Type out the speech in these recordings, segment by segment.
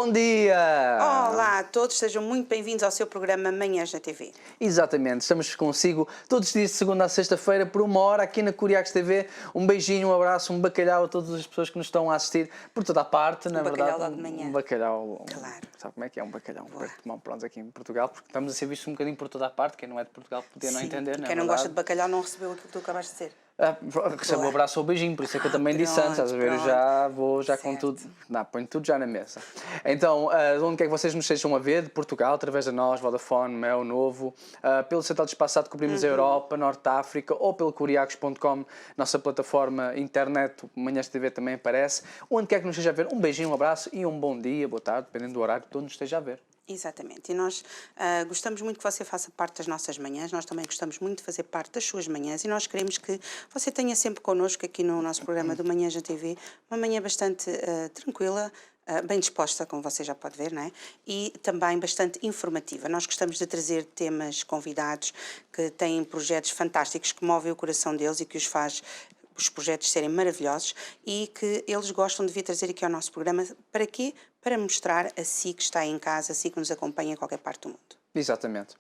Bom dia! Olá a todos, sejam muito bem-vindos ao seu programa Manhãs na TV. Exatamente, estamos consigo todos os dias de segunda a sexta-feira por 1 hora aqui na Curiacos TV. Um beijinho, um abraço, um bacalhau a todas as pessoas que nos estão a assistir por toda a parte, na verdade. Bacalhau logo de manhã. Um bacalhau, Claro. sabe como é que é um bacalhau? Um perto de mão, pronto, aqui em Portugal, porque estamos a ser vistos um bocadinho por toda a parte. Quem não é de Portugal podia não entender, não é? Quem não gosta de bacalhau não recebeu aquilo que tu acabaste de dizer. Recebo um abraço ou um beijinho, por isso é que eu também disse antes, estás a ver? Eu já vou com tudo, ponho tudo já na mesa. Então, onde quer que vocês nos estejam a ver, de Portugal, através da nós, Vodafone, Mel, Novo, pelo Central de Espaçado cobrimos a Europa, Norte África, ou pelo curiacos.com, nossa plataforma internet, Manhãs TV também aparece. Onde quer que nos esteja a ver, um beijinho, um abraço e um bom dia, boa tarde, dependendo do horário que todo nos esteja a ver. Exatamente, e nós gostamos muito que você faça parte das nossas manhãs, nós também gostamos muito de fazer parte das suas manhãs e nós queremos que você tenha sempre connosco aqui no nosso programa do Manhãs na TV, uma manhã bastante tranquila, bem disposta, como você já pode ver, não é? E também bastante informativa. Nós gostamos de trazer temas, convidados que têm projetos fantásticos que movem o coração deles e que os faz os projetos serem maravilhosos e que eles gostam de vir trazer aqui ao nosso programa. Para quê? Para mostrar a si que está em casa, a si que nos acompanha em qualquer parte do mundo. Exatamente.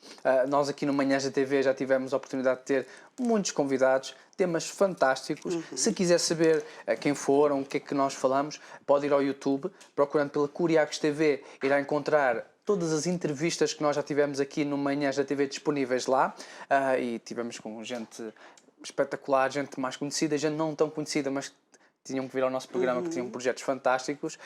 Nós aqui no Manhãs da TV já tivemos a oportunidade de ter muitos convidados, temas fantásticos. Se quiser saber quem foram, o que é que nós falamos, pode ir ao YouTube, procurando pela Curiacos TV, irá encontrar todas as entrevistas que nós já tivemos aqui no Manhãs da TV disponíveis lá. E tivemos com gente espetacular, gente mais conhecida, gente não tão conhecida, mas tinham que vir ao nosso programa, que tinham projetos fantásticos.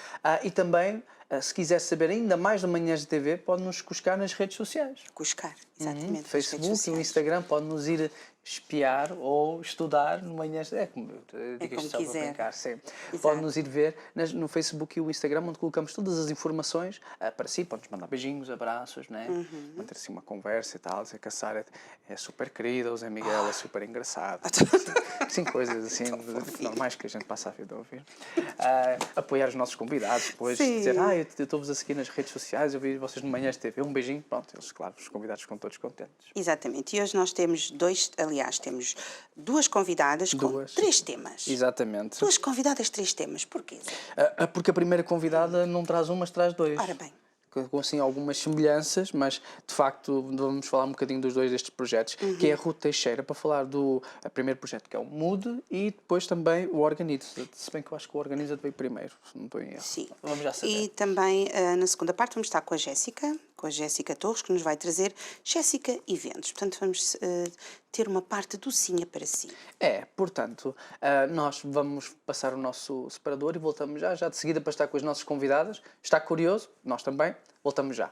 E também, se quiser saber ainda mais do Manhãs de TV, pode-nos cuscar nas redes sociais. Cuscar, exatamente. Facebook e o Instagram, pode-nos ir espiar ou estudar no Manhãs... É como eu digo isto só para brincar, sim. Pode-nos ir ver no Facebook e o Instagram, onde colocamos todas as informações para si, pode-nos mandar beijinhos, abraços, né? Manter assim uma conversa e tal, dizer que a Sara é super querida, o Zé Miguel é super engraçado. Sim, coisas assim normais que a gente passa a vida a ouvir. Apoiar os nossos convidados, depois dizer, eu estou-vos a seguir nas redes sociais, eu vi vocês no Manhãs TV, um beijinho, pronto, eles, claro, os convidados ficam todos contentes. Exatamente, e hoje nós temos temos duas convidadas com 3 temas. Exatamente. 2 convidadas, 3 temas, porquê? Porque a primeira convidada não traz um, mas traz 2. Ora bem. Com assim algumas semelhanças, mas de facto vamos falar um bocadinho dos dois destes projetos, que é a Ruth Teixeira, para falar do primeiro projeto, que é o Mood, e depois também o Organiza, se bem que eu acho que o Organiza veio primeiro, se não estou em erro. Sim. Vamos já saber. E também na segunda parte vamos estar com a Jéssica Torres, que nos vai trazer Jéssica Eventos. Portanto, vamos ter uma parte docinha para si. Portanto, nós vamos passar o nosso separador e voltamos já de seguida para estar com as nossas convidadas. Está curioso? Nós também. Voltamos já.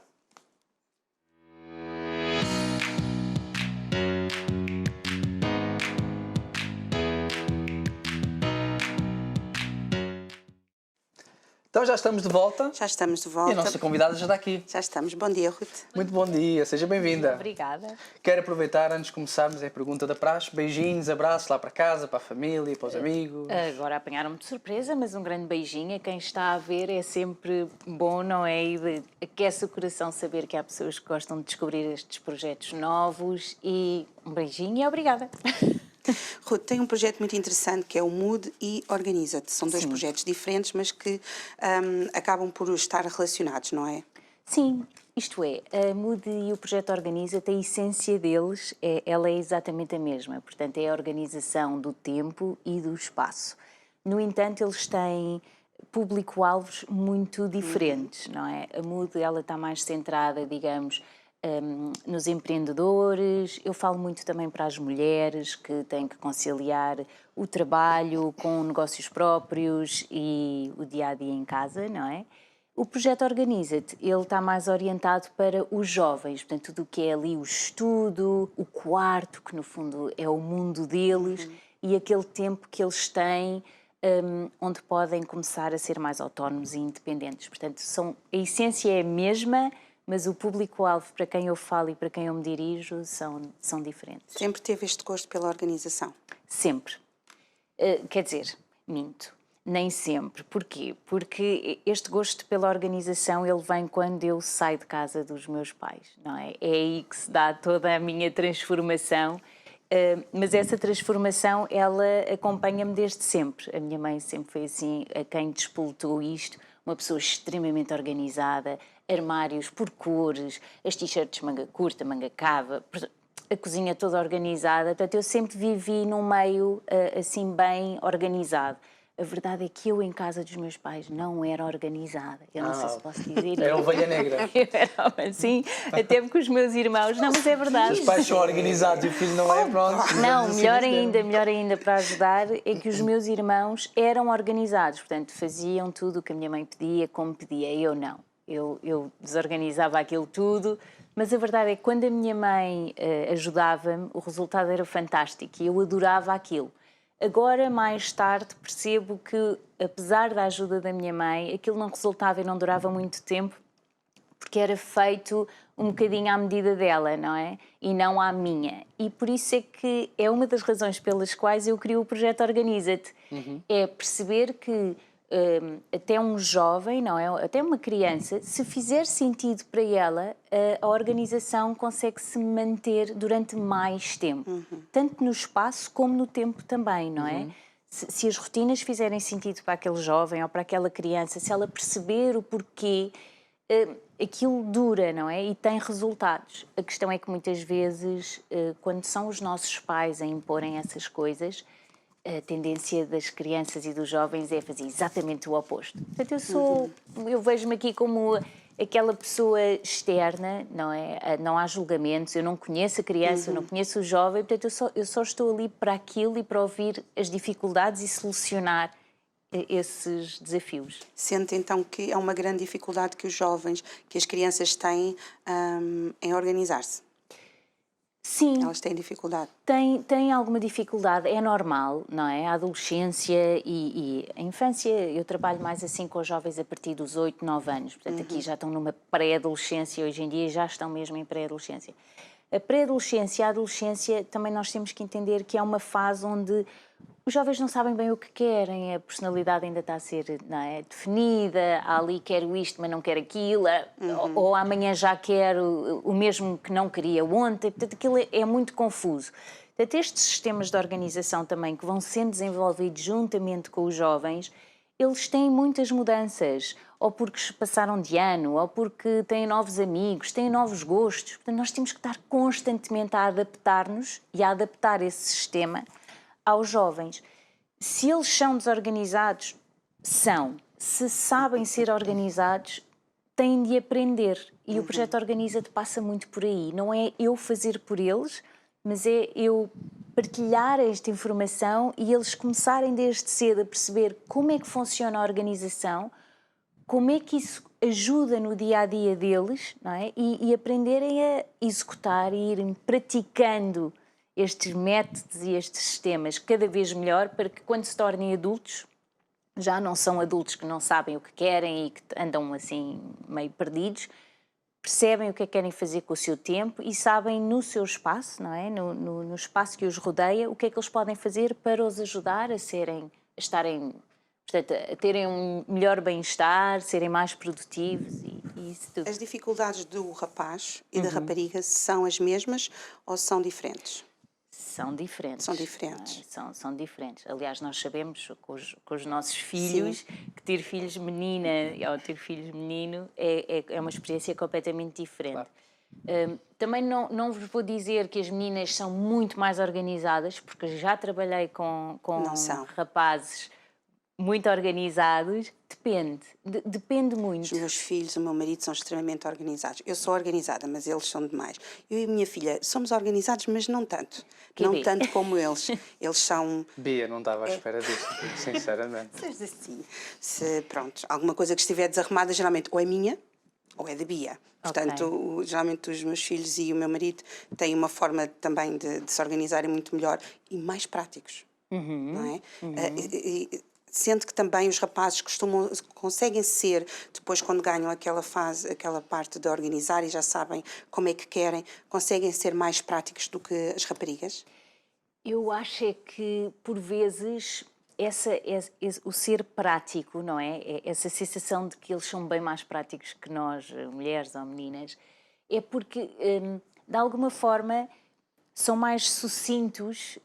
Então já estamos de volta. Já estamos de volta. E a nossa convidada já está aqui. Já estamos. Bom dia, Ruth. Muito bom dia, seja bem-vinda. Obrigada. Quero aproveitar, antes de começarmos, a pergunta da praxe. Beijinhos, abraços lá para casa, para a família, para os amigos. Agora apanharam-me de surpresa, mas um grande beijinho a quem está a ver. É sempre bom, não é? E aquece o coração saber que há pessoas que gostam de descobrir estes projetos novos. E um beijinho e obrigada. Ruth, tem um projeto muito interessante que é o Mood e Organiza-te. São 2 projetos diferentes, mas que acabam por estar relacionados, não é? Sim, isto é, a Mood e o projeto Organiza-te, a essência deles, ela é exatamente a mesma. Portanto, é a organização do tempo e do espaço. No entanto, eles têm público-alvos muito diferentes, não é? A Mood, ela está mais centrada, digamos, nos empreendedores. Eu falo muito também para as mulheres que têm que conciliar o trabalho com negócios próprios e o dia-a-dia em casa, não é? O projeto Organiza-te, ele está mais orientado para os jovens, portanto, tudo o que é ali o estudo, o quarto, que no fundo é o mundo deles, e aquele tempo que eles têm onde podem começar a ser mais autónomos e independentes. Portanto, a essência é a mesma, mas o público-alvo para quem eu falo e para quem eu me dirijo são diferentes. Sempre teve este gosto pela organização? Sempre. Quer dizer, minto. Nem sempre. Porquê? Porque este gosto pela organização, ele vem quando eu saio de casa dos meus pais, não é? É aí que se dá toda a minha transformação. Mas essa transformação, ela acompanha-me desde sempre. A minha mãe sempre foi assim, a quem despoltou isto. uma pessoa extremamente organizada, armários por cores, as t-shirts manga curta, manga cava, a cozinha toda organizada. Portanto, eu sempre vivi num meio assim bem organizado. A verdade é que eu, em casa dos meus pais, não era organizada. Eu não sei se posso dizer. Era ovelha negra. Eu era assim, até porque os meus irmãos... Não, mas é verdade. Os pais são organizados e o filho não é, pronto. Não, melhor ainda para ajudar é que os meus irmãos eram organizados. Portanto, faziam tudo o que a minha mãe pedia, como pedia. Eu não. Eu desorganizava aquilo tudo. Mas a verdade é que quando a minha mãe ajudava-me, o resultado era fantástico e eu adorava aquilo. Agora, mais tarde, percebo que, apesar da ajuda da minha mãe, aquilo não resultava e não durava muito tempo, porque era feito um bocadinho à medida dela, não é? E não à minha. E por isso é que é uma das razões pelas quais eu crio o projeto Organiza-te. É perceber que até um jovem, não é? Até uma criança, se fizer sentido para ela, a organização consegue se manter durante mais tempo. Tanto no espaço como no tempo também, não é? Se as rotinas fizerem sentido para aquele jovem ou para aquela criança, se ela perceber o porquê, aquilo dura, não é? E tem resultados. A questão é que muitas vezes, quando são os nossos pais a imporem essas coisas, a tendência das crianças e dos jovens é fazer exatamente o oposto. Portanto, eu vejo-me aqui como aquela pessoa externa, não é? Não há julgamentos, eu não conheço a criança, eu não conheço o jovem, portanto, eu só estou ali para aquilo e para ouvir as dificuldades e solucionar esses desafios. Sente então que é uma grande dificuldade que os jovens, que as crianças têm em organizar-se? Sim. Elas têm dificuldade? Tem alguma dificuldade, é normal, não é? A adolescência e a infância, eu trabalho mais assim com os jovens a partir dos 8, 9 anos. Portanto, aqui já estão numa pré-adolescência, hoje em dia já estão mesmo em pré-adolescência. A pré-adolescência e a adolescência também nós temos que entender que é uma fase onde os jovens não sabem bem o que querem, a personalidade ainda está a ser, não é, definida, ali quero isto, mas não quero aquilo, ou amanhã já quero o mesmo que não queria ontem, portanto aquilo é muito confuso. Portanto, estes sistemas de organização também que vão sendo desenvolvidos juntamente com os jovens, eles têm muitas mudanças, ou porque passaram de ano, ou porque têm novos amigos, têm novos gostos, portanto nós temos que estar constantemente a adaptar-nos e a adaptar esse sistema aos jovens. Se eles são desorganizados, são. Se sabem ser organizados, têm de aprender. E o projeto Organiza-te passa muito por aí. Não é eu fazer por eles, mas é eu partilhar esta informação e eles começarem desde cedo a perceber como é que funciona a organização, como é que isso ajuda no dia-a-dia deles, não é? E aprenderem a executar e irem praticando estes métodos e estes sistemas cada vez melhor para que quando se tornem adultos, já não são adultos que não sabem o que querem e que andam assim meio perdidos, percebem o que é que querem fazer com o seu tempo e sabem no seu espaço, não é? No espaço que os rodeia, o que é que eles podem fazer para os ajudar a estarem, portanto, a terem um melhor bem-estar, serem mais produtivos e isso tudo. As dificuldades do rapaz e da rapariga são as mesmas ou são diferentes? São diferentes. São diferentes. São diferentes. Aliás, nós sabemos com os nossos filhos que ter filhos menina ou ter filhos menino é uma experiência completamente diferente. Claro. Também não vos vou dizer que as meninas são muito mais organizadas, porque já trabalhei com rapazes muito organizados. Depende muito. Os meus filhos, o meu marido são extremamente organizados. Eu sou organizada, mas eles são demais. Eu e a minha filha somos organizados, mas não tanto. Não tanto como eles. Eles são... Bia, não estava à espera disso, sinceramente. Assim, se, pronto, alguma coisa que estiver desarrumada, geralmente ou é minha ou é da Bia. Portanto, geralmente os meus filhos e o meu marido têm uma forma também de se organizarem muito melhor e mais práticos. Não é? Sendo que também os rapazes conseguem ser, depois quando ganham aquela fase, aquela parte de organizar e já sabem como é que querem, conseguem ser mais práticos do que as raparigas? Eu acho é que, por vezes, o ser prático, não é? Essa sensação de que eles são bem mais práticos que nós, mulheres ou meninas, é porque, de alguma forma, são mais sucintos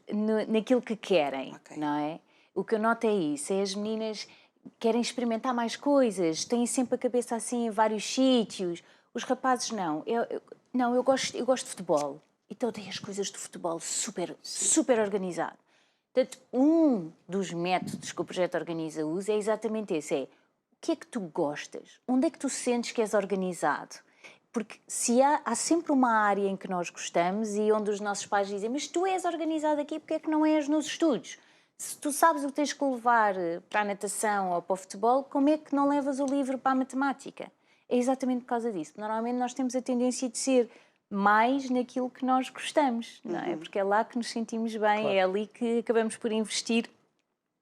naquilo que querem, não é? O que eu noto é isso, é as meninas querem experimentar mais coisas, têm sempre a cabeça assim em vários sítios. Os rapazes não. Não, eu gosto de futebol. Então tem as coisas do futebol super organizado. Portanto, um dos métodos que o Projeto Organiza usa é exatamente esse, o que é que tu gostas? Onde é que tu sentes que és organizado? Porque se há sempre uma área em que nós gostamos e onde os nossos pais dizem, mas tu és organizado aqui, porque é que não és nos estudos? Se tu sabes o que tens que levar para a natação ou para o futebol, como é que não levas o livro para a matemática? É exatamente por causa disso. Normalmente nós temos a tendência de ser mais naquilo que nós gostamos, não é? Porque é lá que nos sentimos bem, Claro. é ali que acabamos por investir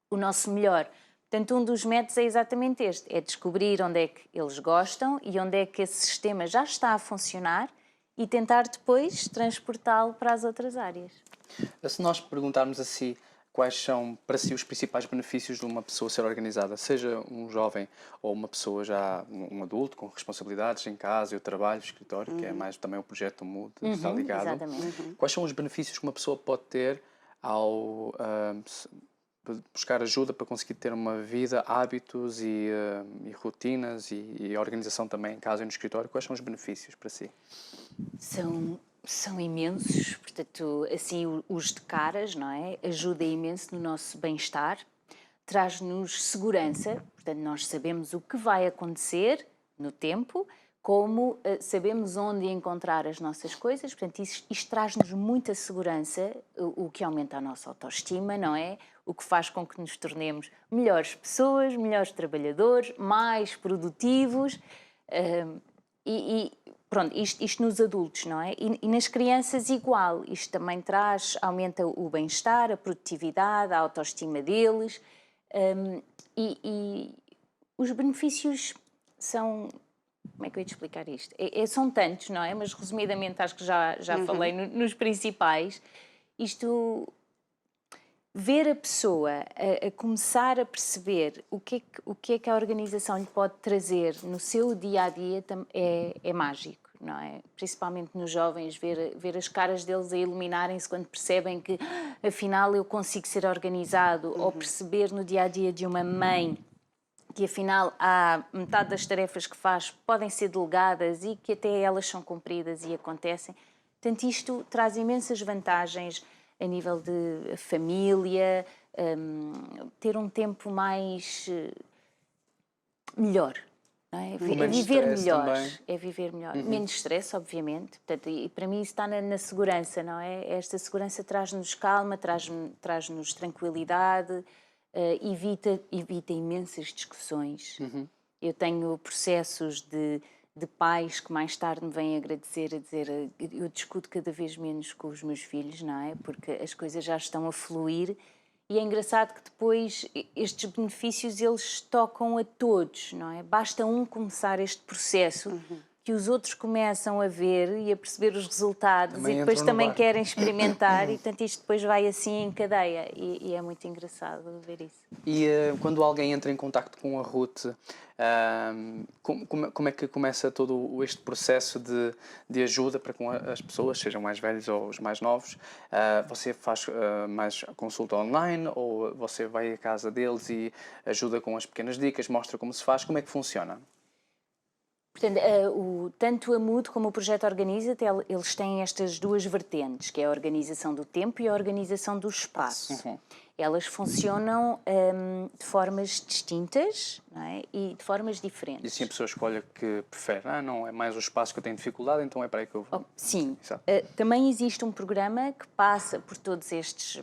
o nosso melhor. Portanto, um dos métodos é exatamente este, é descobrir onde é que eles gostam e onde é que esse sistema já está a funcionar e tentar depois transportá-lo para as outras áreas. Se nós perguntarmos assim, quais são para si os principais benefícios de uma pessoa ser organizada, seja um jovem ou uma pessoa já, um adulto com responsabilidades em casa e o trabalho, o escritório, que é mais também o projeto Mood, está ligado. Exatamente. Quais são os benefícios que uma pessoa pode ter ao buscar ajuda para conseguir ter uma vida, hábitos e rotinas e organização também em casa e no escritório? Quais são os benefícios para si? São imensos, portanto, assim, os de caras, não é? Ajuda imenso no nosso bem-estar, traz-nos segurança, portanto, nós sabemos o que vai acontecer no tempo, como sabemos onde encontrar as nossas coisas, portanto, isto traz-nos muita segurança, o que aumenta a nossa autoestima, não é? O que faz com que nos tornemos melhores pessoas, melhores trabalhadores, mais produtivos. Pronto, isto nos adultos, não é? E nas crianças igual, isto também aumenta o bem-estar, a produtividade, a autoestima deles, e os benefícios são, como é que eu ia te explicar isto? São tantos, não é? Mas resumidamente acho que já falei nos principais. Isto, ver a pessoa a começar a perceber o que é que a organização lhe pode trazer no seu dia-a-dia é mágico, não é? Principalmente nos jovens, ver as caras deles a iluminarem-se quando percebem que afinal eu consigo ser organizado, ou perceber no dia-a-dia de uma mãe que afinal metade das tarefas que faz podem ser delegadas e que até elas são cumpridas e acontecem. Portanto, isto traz imensas vantagens a nível de família, ter um tempo mais melhor. Não é? Viver melhor. Também. É viver melhor. Menos stress, obviamente. Portanto, e para mim isso está na segurança, não é? Esta segurança traz-nos calma, traz-nos tranquilidade, evita imensas discussões. Eu tenho processos de pais que mais tarde me vêm agradecer, a dizer eu discuto cada vez menos com os meus filhos, não é? Porque as coisas já estão a fluir e é engraçado que depois estes benefícios eles tocam a todos, não é? Basta um começar este processo que os outros começam a ver e a perceber os resultados também e depois também querem experimentar e portanto isto depois vai assim em cadeia e é muito engraçado ver isso. E quando alguém entra em contacto com a Ruth, como é que começa todo este processo de ajuda para com as pessoas, sejam mais velhos ou os mais novos? Você faz mais consulta online ou você vai à casa deles e ajuda com as pequenas dicas, mostra como se faz? Como é que funciona? Portanto, tanto a Mood como o Projeto Organiza, eles têm estas duas vertentes, que é a organização do tempo e a organização do espaço. Elas funcionam de formas distintas, não é? E de formas diferentes. E assim a pessoa escolhe o que prefere. Não, é mais o espaço que eu tenho dificuldade, então é para aí que eu vou. Sim. Também existe um programa que passa por todos estes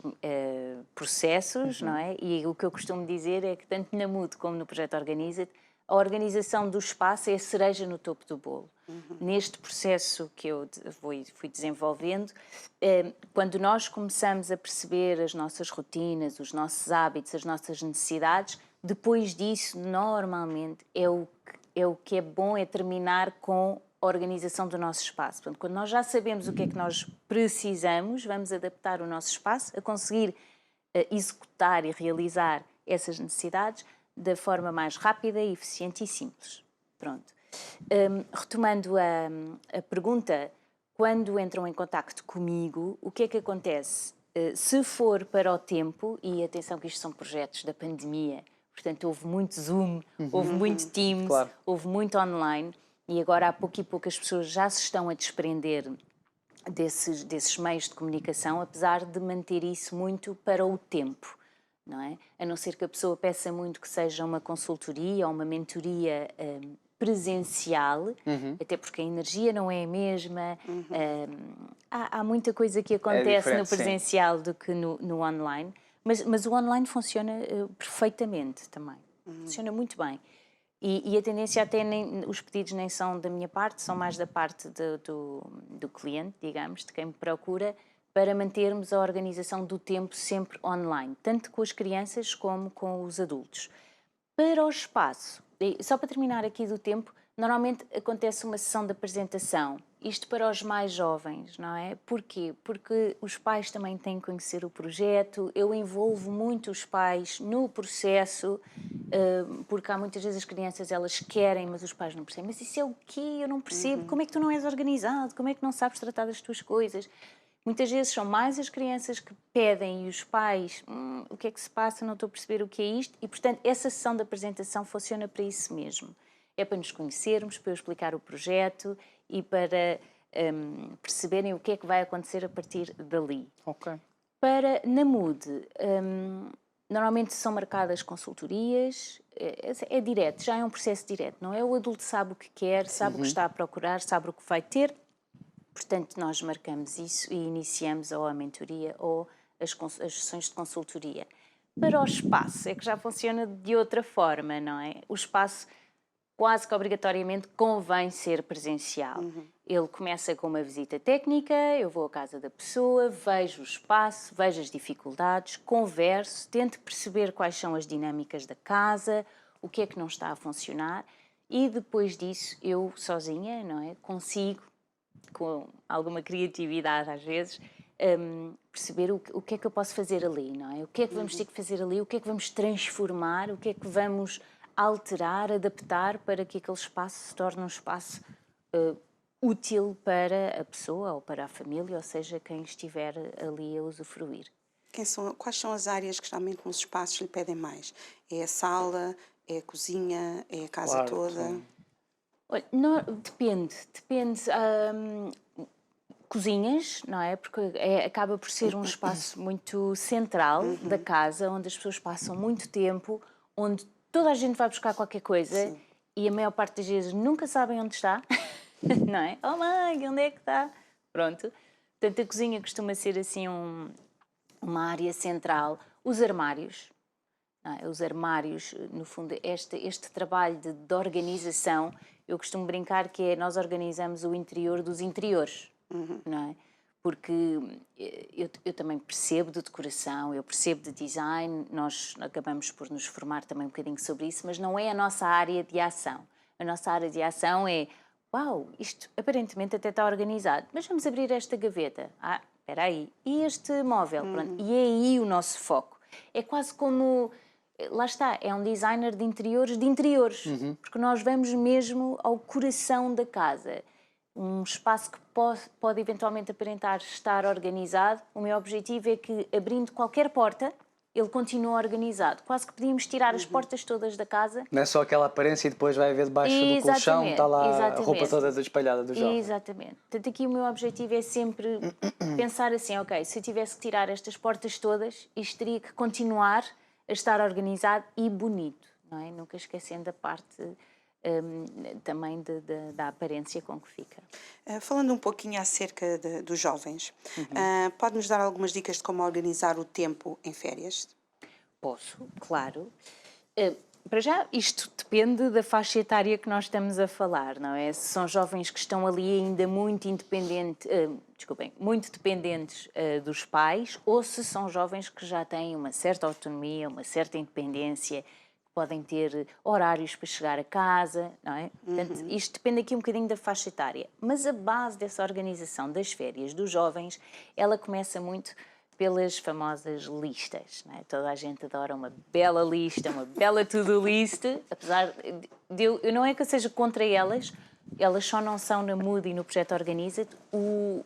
processos, não é? E o que eu costumo dizer é que tanto na Mood como no Projeto Organiza, a organização do espaço é a cereja no topo do bolo. Neste processo que eu fui desenvolvendo, quando nós começamos a perceber as nossas rotinas, os nossos hábitos, as nossas necessidades, depois disso, normalmente, o que é bom é terminar com a organização do nosso espaço. Portanto, quando nós já sabemos o que é que nós precisamos, vamos adaptar o nosso espaço a conseguir executar e realizar essas necessidades da forma mais rápida, eficiente e simples. Pronto. Retomando a pergunta, quando entram em contacto comigo, o que é que acontece? Se for para o tempo, e atenção que isto são projetos da pandemia, Portanto, houve muito Zoom, houve muito Teams, Claro. houve muito online, e agora, a pouco e pouco, as pessoas já se estão a desprender desses meios de comunicação, apesar de manter isso muito para o tempo, não é? A não ser que a pessoa peça muito que seja uma consultoria ou uma mentoria presencial, até porque a energia não é a mesma, há muita coisa que acontece diferente, no presencial do que no online, mas o online funciona perfeitamente também, funciona muito bem. E a tendência até, os pedidos nem são da minha parte, são mais da parte do cliente, digamos, de quem me procura, para mantermos a organização do tempo sempre online, tanto com as crianças como com os adultos. Para o espaço, só para terminar aqui do tempo, normalmente acontece uma sessão de apresentação, isto para os mais jovens, não é? Porquê? Porque os pais também têm que conhecer o projeto, eu envolvo muito os pais no processo, porque há muitas vezes as crianças elas querem, mas os pais não percebem. Mas isso é o quê? Eu não percebo. Como é que tu não és organizado? Como é que não sabes tratar das tuas coisas? Muitas vezes são mais as crianças que pedem e os pais, o que é que se passa, não estou a perceber o que é isto. E, portanto, essa sessão de apresentação funciona para isso mesmo. É para nos conhecermos, para eu explicar o projeto e para perceberem o que é que vai acontecer a partir dali. Ok. Na Mood, normalmente são marcadas consultorias, é direto, já é um processo direto, não é? O adulto sabe o que quer, sabe o que está a procurar, sabe o que vai ter. Portanto, nós marcamos isso e iniciamos ou a mentoria ou as sessões de consultoria. Para o espaço, é que já funciona de outra forma, não é? O espaço quase que obrigatoriamente convém ser presencial. Ele começa com uma visita técnica, eu vou à casa da pessoa, vejo o espaço, vejo as dificuldades, converso, tento perceber quais são as dinâmicas da casa, o que é que não está a funcionar e depois disso eu sozinha, não é? Consigo, com alguma criatividade às vezes, perceber o que é que eu posso fazer ali, não é? O que é que vamos ter que fazer ali, o que é que vamos transformar, o que é que vamos alterar, adaptar para que aquele espaço se torne um espaço útil para a pessoa ou para a família, ou seja, quem estiver ali a usufruir. Quais são as áreas que geralmente nos espaços lhe pedem mais? É a sala, é a cozinha, é a casa Claro, toda? sim. Olha, depende. Cozinhas, não é? Porque acaba por ser um espaço muito central da casa, onde as pessoas passam muito tempo, onde toda a gente vai buscar qualquer coisa e a maior parte das vezes nunca sabem onde está, não é? Oh mãe, onde é que está? Pronto. Portanto, a cozinha costuma ser assim uma área central. Os armários, não é? Os armários, no fundo, este trabalho de organização, eu costumo brincar que é nós organizamos o interior dos interiores, não é? Porque eu também percebo de decoração, eu percebo de design, nós acabamos por nos formar também um bocadinho sobre isso, mas não é a nossa área de ação. A nossa área de ação é, uau, isto aparentemente até está organizado, mas vamos abrir esta gaveta. Ah, espera aí, e este móvel? Pronto. E é aí o nosso foco. É quase como, lá está, é um designer de interiores, porque nós vamos mesmo ao coração da casa. Um espaço que pode eventualmente aparentar estar organizado, o meu objetivo é que, abrindo qualquer porta, ele continue organizado. Quase que podíamos tirar as portas todas da casa. Não é só aquela aparência e depois vai haver debaixo do colchão, está lá a roupa toda espalhada do jovem. Exatamente. Portanto, aqui o meu objetivo é sempre pensar assim, ok, se eu tivesse que tirar estas portas todas, isto teria que continuar a estar organizado e bonito, não é? Nunca esquecendo a parte também da aparência com que fica. Falando um pouquinho acerca dos jovens, pode-nos dar algumas dicas de como organizar o tempo em férias? Posso, claro. Para já, isto depende da faixa etária que nós estamos a falar, não é? Se são jovens que estão ali ainda muito muito dependentes dos pais, ou se são jovens que já têm uma certa autonomia, uma certa independência, podem ter horários para chegar a casa, não é? Portanto, isto depende aqui um bocadinho da faixa etária. Mas a base dessa organização das férias dos jovens, ela começa muito pelas famosas listas, não é? Toda a gente adora uma bela lista, uma bela to-do list, apesar de eu não é que eu seja contra elas só não são na Mood e no projeto Organiza-te o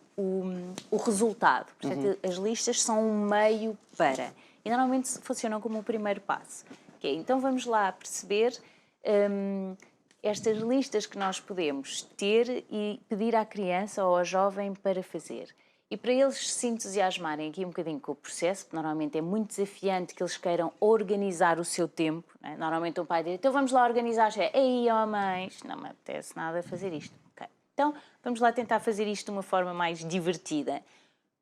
resultado. Portanto, as listas são um meio para. E normalmente funcionam como o primeiro passo. Que é, então vamos lá perceber estas listas que nós podemos ter e pedir à criança ou ao jovem para fazer. E para eles se entusiasmarem aqui um bocadinho com o processo, porque normalmente é muito desafiante que eles queiram organizar o seu tempo. Não é? Normalmente um pai diz, então vamos lá organizar. Ei, ó mãe, não me apetece nada fazer isto. Okay. Então vamos lá tentar fazer isto de uma forma mais divertida.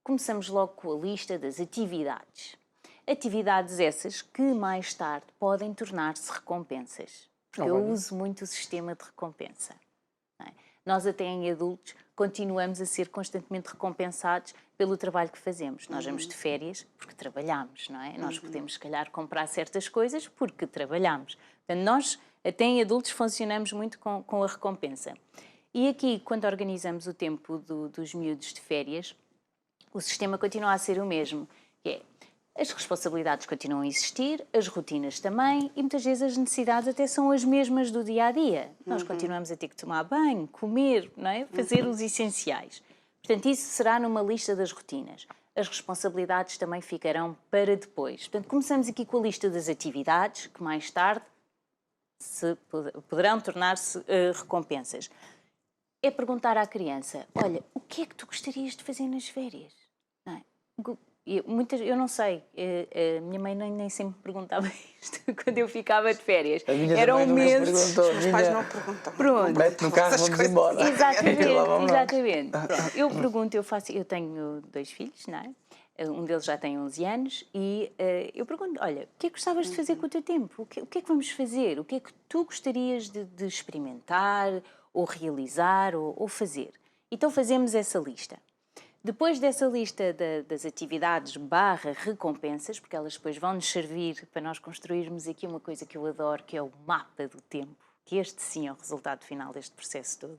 Começamos logo com a lista das atividades. Atividades essas que mais tarde podem tornar-se recompensas. Porque eu uso muito o sistema de recompensa. Não é? Nós até em adultos continuamos a ser constantemente recompensados pelo trabalho que fazemos. Nós vamos de férias porque trabalhamos, não é? Nós podemos, se calhar, comprar certas coisas porque trabalhamos. Portanto, nós até em adultos funcionamos muito com a recompensa. E aqui, quando organizamos o tempo dos miúdos de férias, o sistema continua a ser o mesmo, que é as responsabilidades continuam a existir, as rotinas também, e muitas vezes as necessidades até são as mesmas do dia-a-dia. Nós continuamos a ter que tomar banho, comer, não é? Fazer os essenciais. Portanto, isso será numa lista das rotinas. As responsabilidades também ficarão para depois. Portanto, começamos aqui com a lista das atividades, que mais tarde poderão tornar-se recompensas. É perguntar à criança, olha, o que é que tu gostarias de fazer nas férias? Não é? Eu não sei, a minha mãe nem sempre me perguntava isto quando eu ficava de férias. Eram meses. Os meus pais não perguntam. Pronto. Mete no carro, vamos embora. Exatamente, E lá vamos nós. exatamente. Pronto, eu pergunto, eu tenho 2 filhos, não é? Um deles já tem 11 anos e eu pergunto, olha, o que é que gostavas de fazer com o teu tempo? O que é que vamos fazer? O que é que tu gostarias de experimentar ou realizar ou fazer? Então fazemos essa lista. Depois dessa lista das atividades / recompensas, porque elas depois vão nos servir para nós construirmos aqui uma coisa que eu adoro, que é o mapa do tempo, que este sim é o resultado final deste processo todo.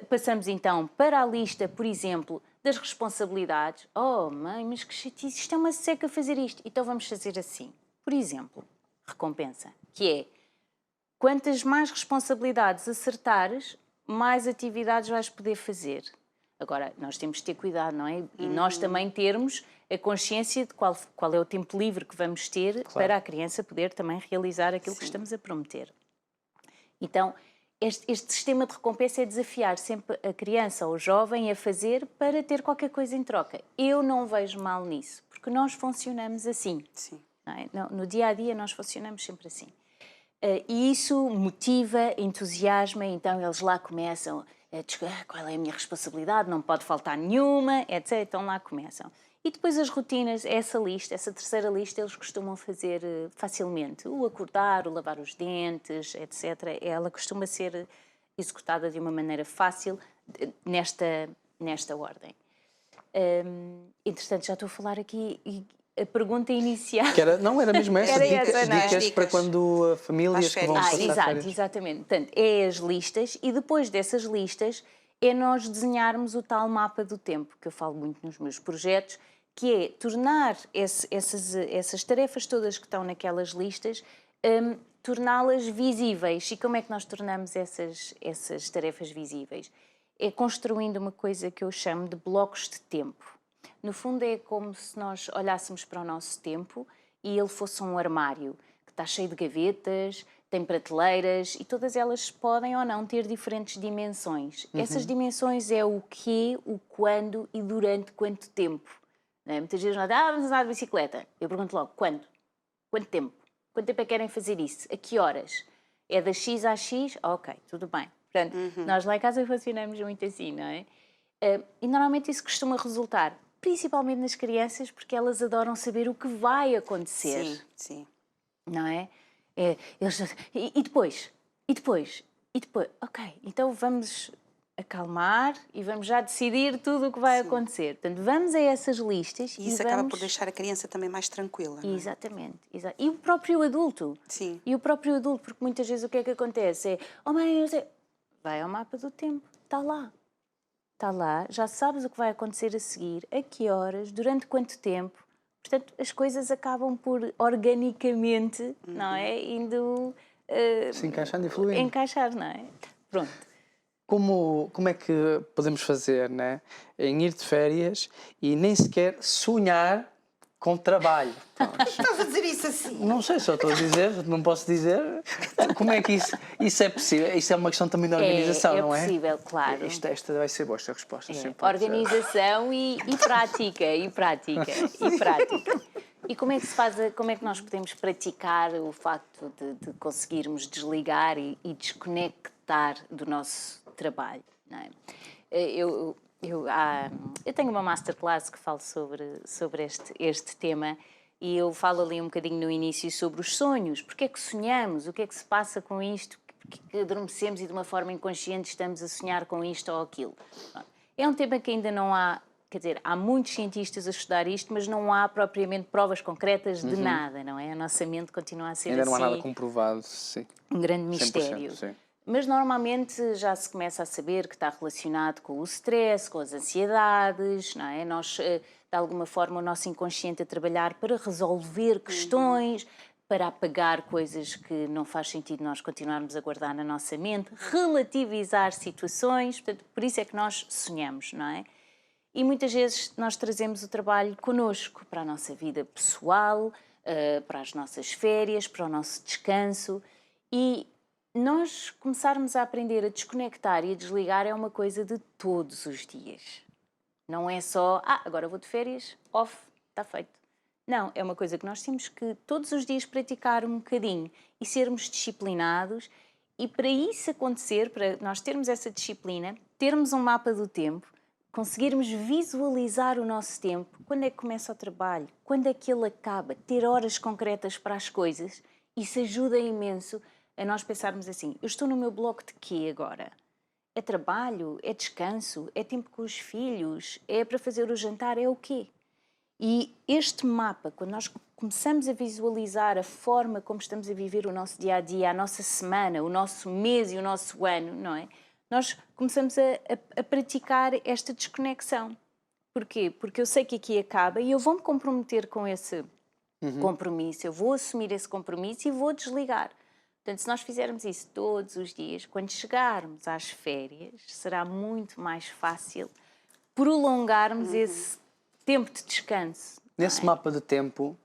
Passamos então para a lista, por exemplo, das responsabilidades. Oh mãe, mas que chatice, isto é uma seca fazer isto. Então vamos fazer assim. Por exemplo, recompensa, que é quantas mais responsabilidades acertares, mais atividades vais poder fazer. Agora, nós temos de ter cuidado, não é? E nós também termos a consciência de qual é o tempo livre que vamos ter para a criança poder também realizar aquilo que estamos a prometer. Então, este sistema de recompensa é desafiar sempre a criança ou o jovem a fazer para ter qualquer coisa em troca. Eu não vejo mal nisso, porque nós funcionamos assim. Sim. Não é? No dia-a-dia nós funcionamos sempre assim. E isso motiva, entusiasma, então eles lá começam qual é a minha responsabilidade, não pode faltar nenhuma, etc. Então lá começam. E depois as rotinas, essa terceira lista, eles costumam fazer facilmente. O acordar, o lavar os dentes, etc. Ela costuma ser executada de uma maneira fácil nesta ordem. Entretanto, já estou a falar aqui e a pergunta inicial... Não era mesmo essa, dicas para quando famílias que vão passar férias. Exatamente. Portanto, é as listas e depois dessas listas é nós desenharmos o tal mapa do tempo, que eu falo muito nos meus projetos, que é tornar essas tarefas todas que estão naquelas listas, torná-las visíveis. E como é que nós tornamos essas tarefas visíveis? É construindo uma coisa que eu chamo de blocos de tempo. No fundo é como se nós olhássemos para o nosso tempo e ele fosse um armário que está cheio de gavetas, tem prateleiras e todas elas podem ou não ter diferentes dimensões. Essas dimensões é o quê, o quando e durante quanto tempo. Não é? Muitas vezes nós vamos andar de bicicleta. Eu pergunto logo, quando? Quanto tempo? Quanto tempo é que querem fazer isso? A que horas? É das X às X? Ok, tudo bem. Portanto, nós lá em casa funcionamos muito assim, não é? E normalmente isso costuma resultar principalmente nas crianças, porque elas adoram saber o que vai acontecer. Sim, sim. Não é? E depois? Ok, então vamos acalmar e vamos já decidir tudo o que vai acontecer. Portanto, vamos a essas listas e isso acaba por deixar a criança também mais tranquila. Não é? Exatamente. E o próprio adulto. Sim. E o próprio adulto, porque muitas vezes o que é que acontece? É, oh mãe, vai ao mapa do tempo, está lá. Está lá, já sabes o que vai acontecer a seguir, a que horas, durante quanto tempo. Portanto, as coisas acabam por organicamente, não é? Indo... se encaixando e fluindo. Encaixar, não é? Pronto. Como é que podemos fazer, né? Em ir de férias e nem sequer sonhar com trabalho. Pronto. Estás a dizer isso assim? Não sei se eu estou a dizer, não posso dizer. Como é que isso é possível? Isso é uma questão também de organização, não é? É possível, claro. Esta vai ser boa, esta resposta. Sim, Organização e prática, e prática, e prática. E como é que se faz, como é que nós podemos praticar o facto de conseguirmos desligar e desconectar do nosso trabalho, não é? Eu tenho uma masterclass que falo sobre este tema e eu falo ali um bocadinho no início sobre os sonhos. Porque é que sonhamos? O que é que se passa com isto? Porque é que adormecemos e de uma forma inconsciente estamos a sonhar com isto ou aquilo? É um tema que ainda não há, quer dizer, há muitos cientistas a estudar isto, mas não há propriamente provas concretas de nada, não é? A nossa mente continua a ser ainda assim... Ainda não há nada comprovado, sim. Um grande mistério. Sim. Mas normalmente já se começa a saber que está relacionado com o stress, com as ansiedades, não é? Nós, de alguma forma, o nosso inconsciente a trabalhar para resolver questões, para apagar coisas que não faz sentido nós continuarmos a guardar na nossa mente, relativizar situações, portanto, por isso é que nós sonhamos, não é? E muitas vezes nós trazemos o trabalho connosco, para a nossa vida pessoal, para as nossas férias, para o nosso descanso e nós começarmos a aprender a desconectar e a desligar é uma coisa de todos os dias. Não é só, agora vou de férias, off, está feito. Não, é uma coisa que nós temos que todos os dias praticar um bocadinho e sermos disciplinados. E para isso acontecer, para nós termos essa disciplina, termos um mapa do tempo, conseguirmos visualizar o nosso tempo, quando é que começa o trabalho, quando é que ele acaba, ter horas concretas para as coisas, isso ajuda imenso a nós pensarmos assim, eu estou no meu bloco de quê agora? É trabalho? É descanso? É tempo com os filhos? É para fazer o jantar? É o quê? E este mapa, quando nós começamos a visualizar a forma como estamos a viver o nosso dia-a-dia, a nossa semana, o nosso mês e o nosso ano, não é? Nós começamos a praticar esta desconexão. Porquê? Porque eu sei que aqui acaba e eu vou-me comprometer com esse compromisso, eu vou assumir esse compromisso e vou desligar. Portanto, se nós fizermos isso todos os dias, quando chegarmos às férias, será muito mais fácil prolongarmos esse tempo de descanso. Nesse mapa de tempo,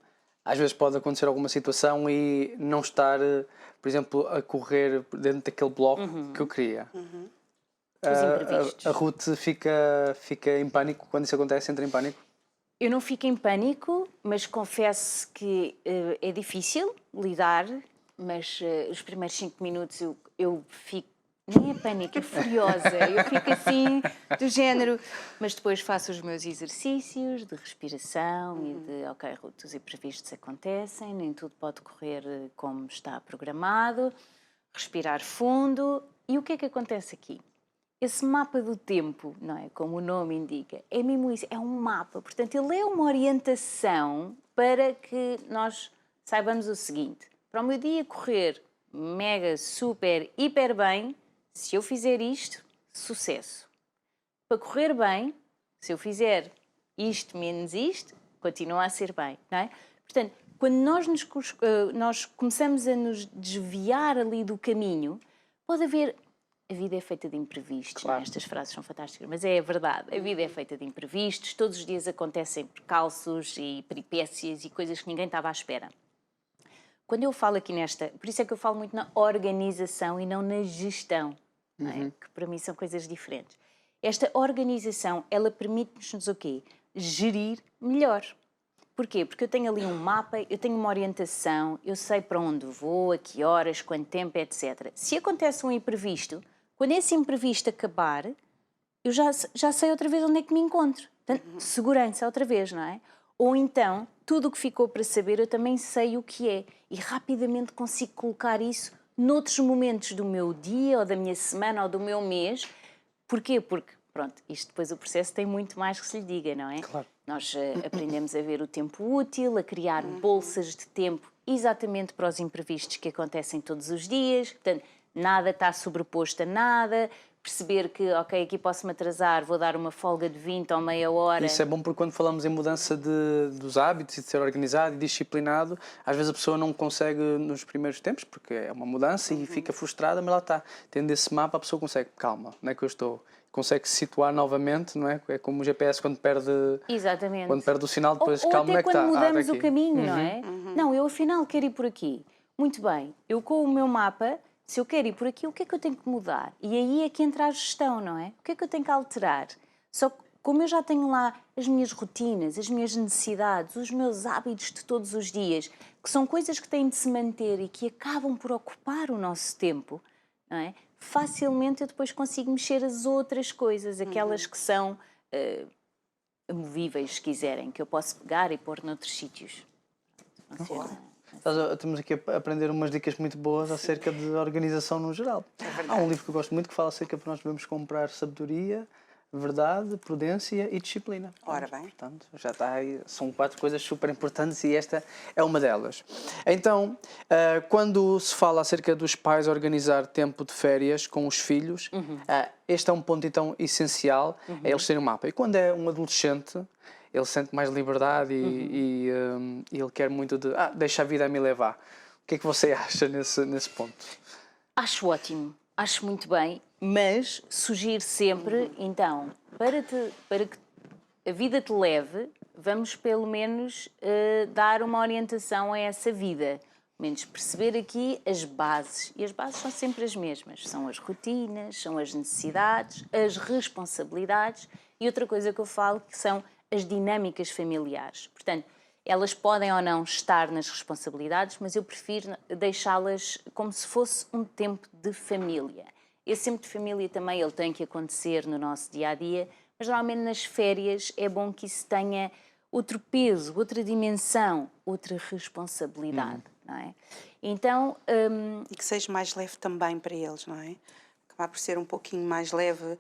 às vezes pode acontecer alguma situação e não estar, por exemplo, a correr dentro daquele bloco que eu queria. Os imprevistos. A Ruth fica em pânico quando isso acontece, entra em pânico? Eu não fico em pânico, mas confesso que é difícil lidar. Mas os primeiros 5 minutos eu fico, nem é pânico, é furiosa, eu fico assim, do género, mas depois faço os meus exercícios de respiração e de, ok, Ruth, os imprevistos acontecem, nem tudo pode correr como está programado, respirar fundo, e o que é que acontece aqui? Esse mapa do tempo, não é? Como o nome indica, é mesmo isso, é um mapa, portanto ele é uma orientação para que nós saibamos o seguinte: para o meu dia correr mega, super, hiper bem, se eu fizer isto, sucesso. Para correr bem, se eu fizer isto menos isto, continua a ser bem, não é? Portanto, quando nós começamos a nos desviar ali do caminho, pode haver... A vida é feita de imprevistos, claro. Estas frases são fantásticas, mas é a verdade. A vida é feita de imprevistos, todos os dias acontecem percalços e peripécias e coisas que ninguém estava à espera. Quando eu falo aqui por isso é que eu falo muito na organização e não na gestão, não é? Que para mim são coisas diferentes. Esta organização, ela permite-nos o quê? Gerir melhor. Porquê? Porque eu tenho ali um mapa, eu tenho uma orientação, eu sei para onde vou, a que horas, quanto tempo, etc. Se acontece um imprevisto, quando esse imprevisto acabar, eu já sei outra vez onde é que me encontro. Portanto, segurança outra vez, não é? Ou então, tudo o que ficou para saber, eu também sei o que é. E rapidamente consigo colocar isso noutros momentos do meu dia, ou da minha semana, ou do meu mês. Porquê? Porque, pronto, isto depois o processo tem muito mais que se lhe diga, não é? Claro. Nós aprendemos a ver o tempo útil, a criar bolsas de tempo exatamente para os imprevistos que acontecem todos os dias. Portanto, nada está sobreposto a nada. perceber que, ok, aqui posso-me atrasar, vou dar uma folga de 20 ou meia hora. Isso é bom porque quando falamos em mudança dos hábitos e de ser organizado e disciplinado, às vezes a pessoa não consegue nos primeiros tempos, porque é uma mudança e fica frustrada, mas lá está. Tendo esse mapa, a pessoa consegue, calma, onde é que eu estou? Consegue se situar novamente, não é? É como o GPS quando perde, Exatamente. quando perde o sinal, depois ou calma, até onde é que está? quando mudamos Está o caminho, não é? Não, eu afinal quero ir por aqui. Muito bem, eu com o meu mapa, se eu quero ir por aqui, o que é que eu tenho que mudar? E aí é que entra a gestão, não é? O que é que eu tenho que alterar? Só que como eu já tenho lá as minhas rotinas, as minhas necessidades, os meus hábitos de todos os dias, que são coisas que têm de se manter e que acabam por ocupar o nosso tempo, não é? Facilmente eu depois consigo mexer as outras coisas, aquelas que são movíveis, se quiserem, que eu posso pegar e pôr noutros sítios. Estamos aqui a aprender umas dicas muito boas acerca de organização no geral. Há um livro que eu gosto muito que fala acerca de que nós devemos comprar sabedoria, verdade, prudência e disciplina. Ora bem. Portanto, já está aí, são 4 coisas super importantes e esta é uma delas. Então, quando se fala acerca dos pais organizar tempo de férias com os filhos, este é um ponto então essencial, é eles terem um mapa. E quando é um adolescente, ele sente mais liberdade e ele quer muito de deixa a vida a me levar. O que é que você acha nesse ponto? Acho ótimo, acho muito bem, mas sugiro sempre, então, para que a vida te leve, vamos pelo menos dar uma orientação a essa vida. Pelo menos perceber aqui as bases. E as bases são sempre as mesmas. São as rotinas, são as necessidades, as responsabilidades e outra coisa que eu falo que são as dinâmicas familiares. Portanto, elas podem ou não estar nas responsabilidades, mas eu prefiro deixá-las como se fosse um tempo de família. Esse tempo de família também ele tem que acontecer no nosso dia-a-dia, mas normalmente nas férias é bom que isso tenha outro peso, outra dimensão, outra responsabilidade, não é? Então... E que seja mais leve também para eles, não é? Acabar por ser um pouquinho mais leve,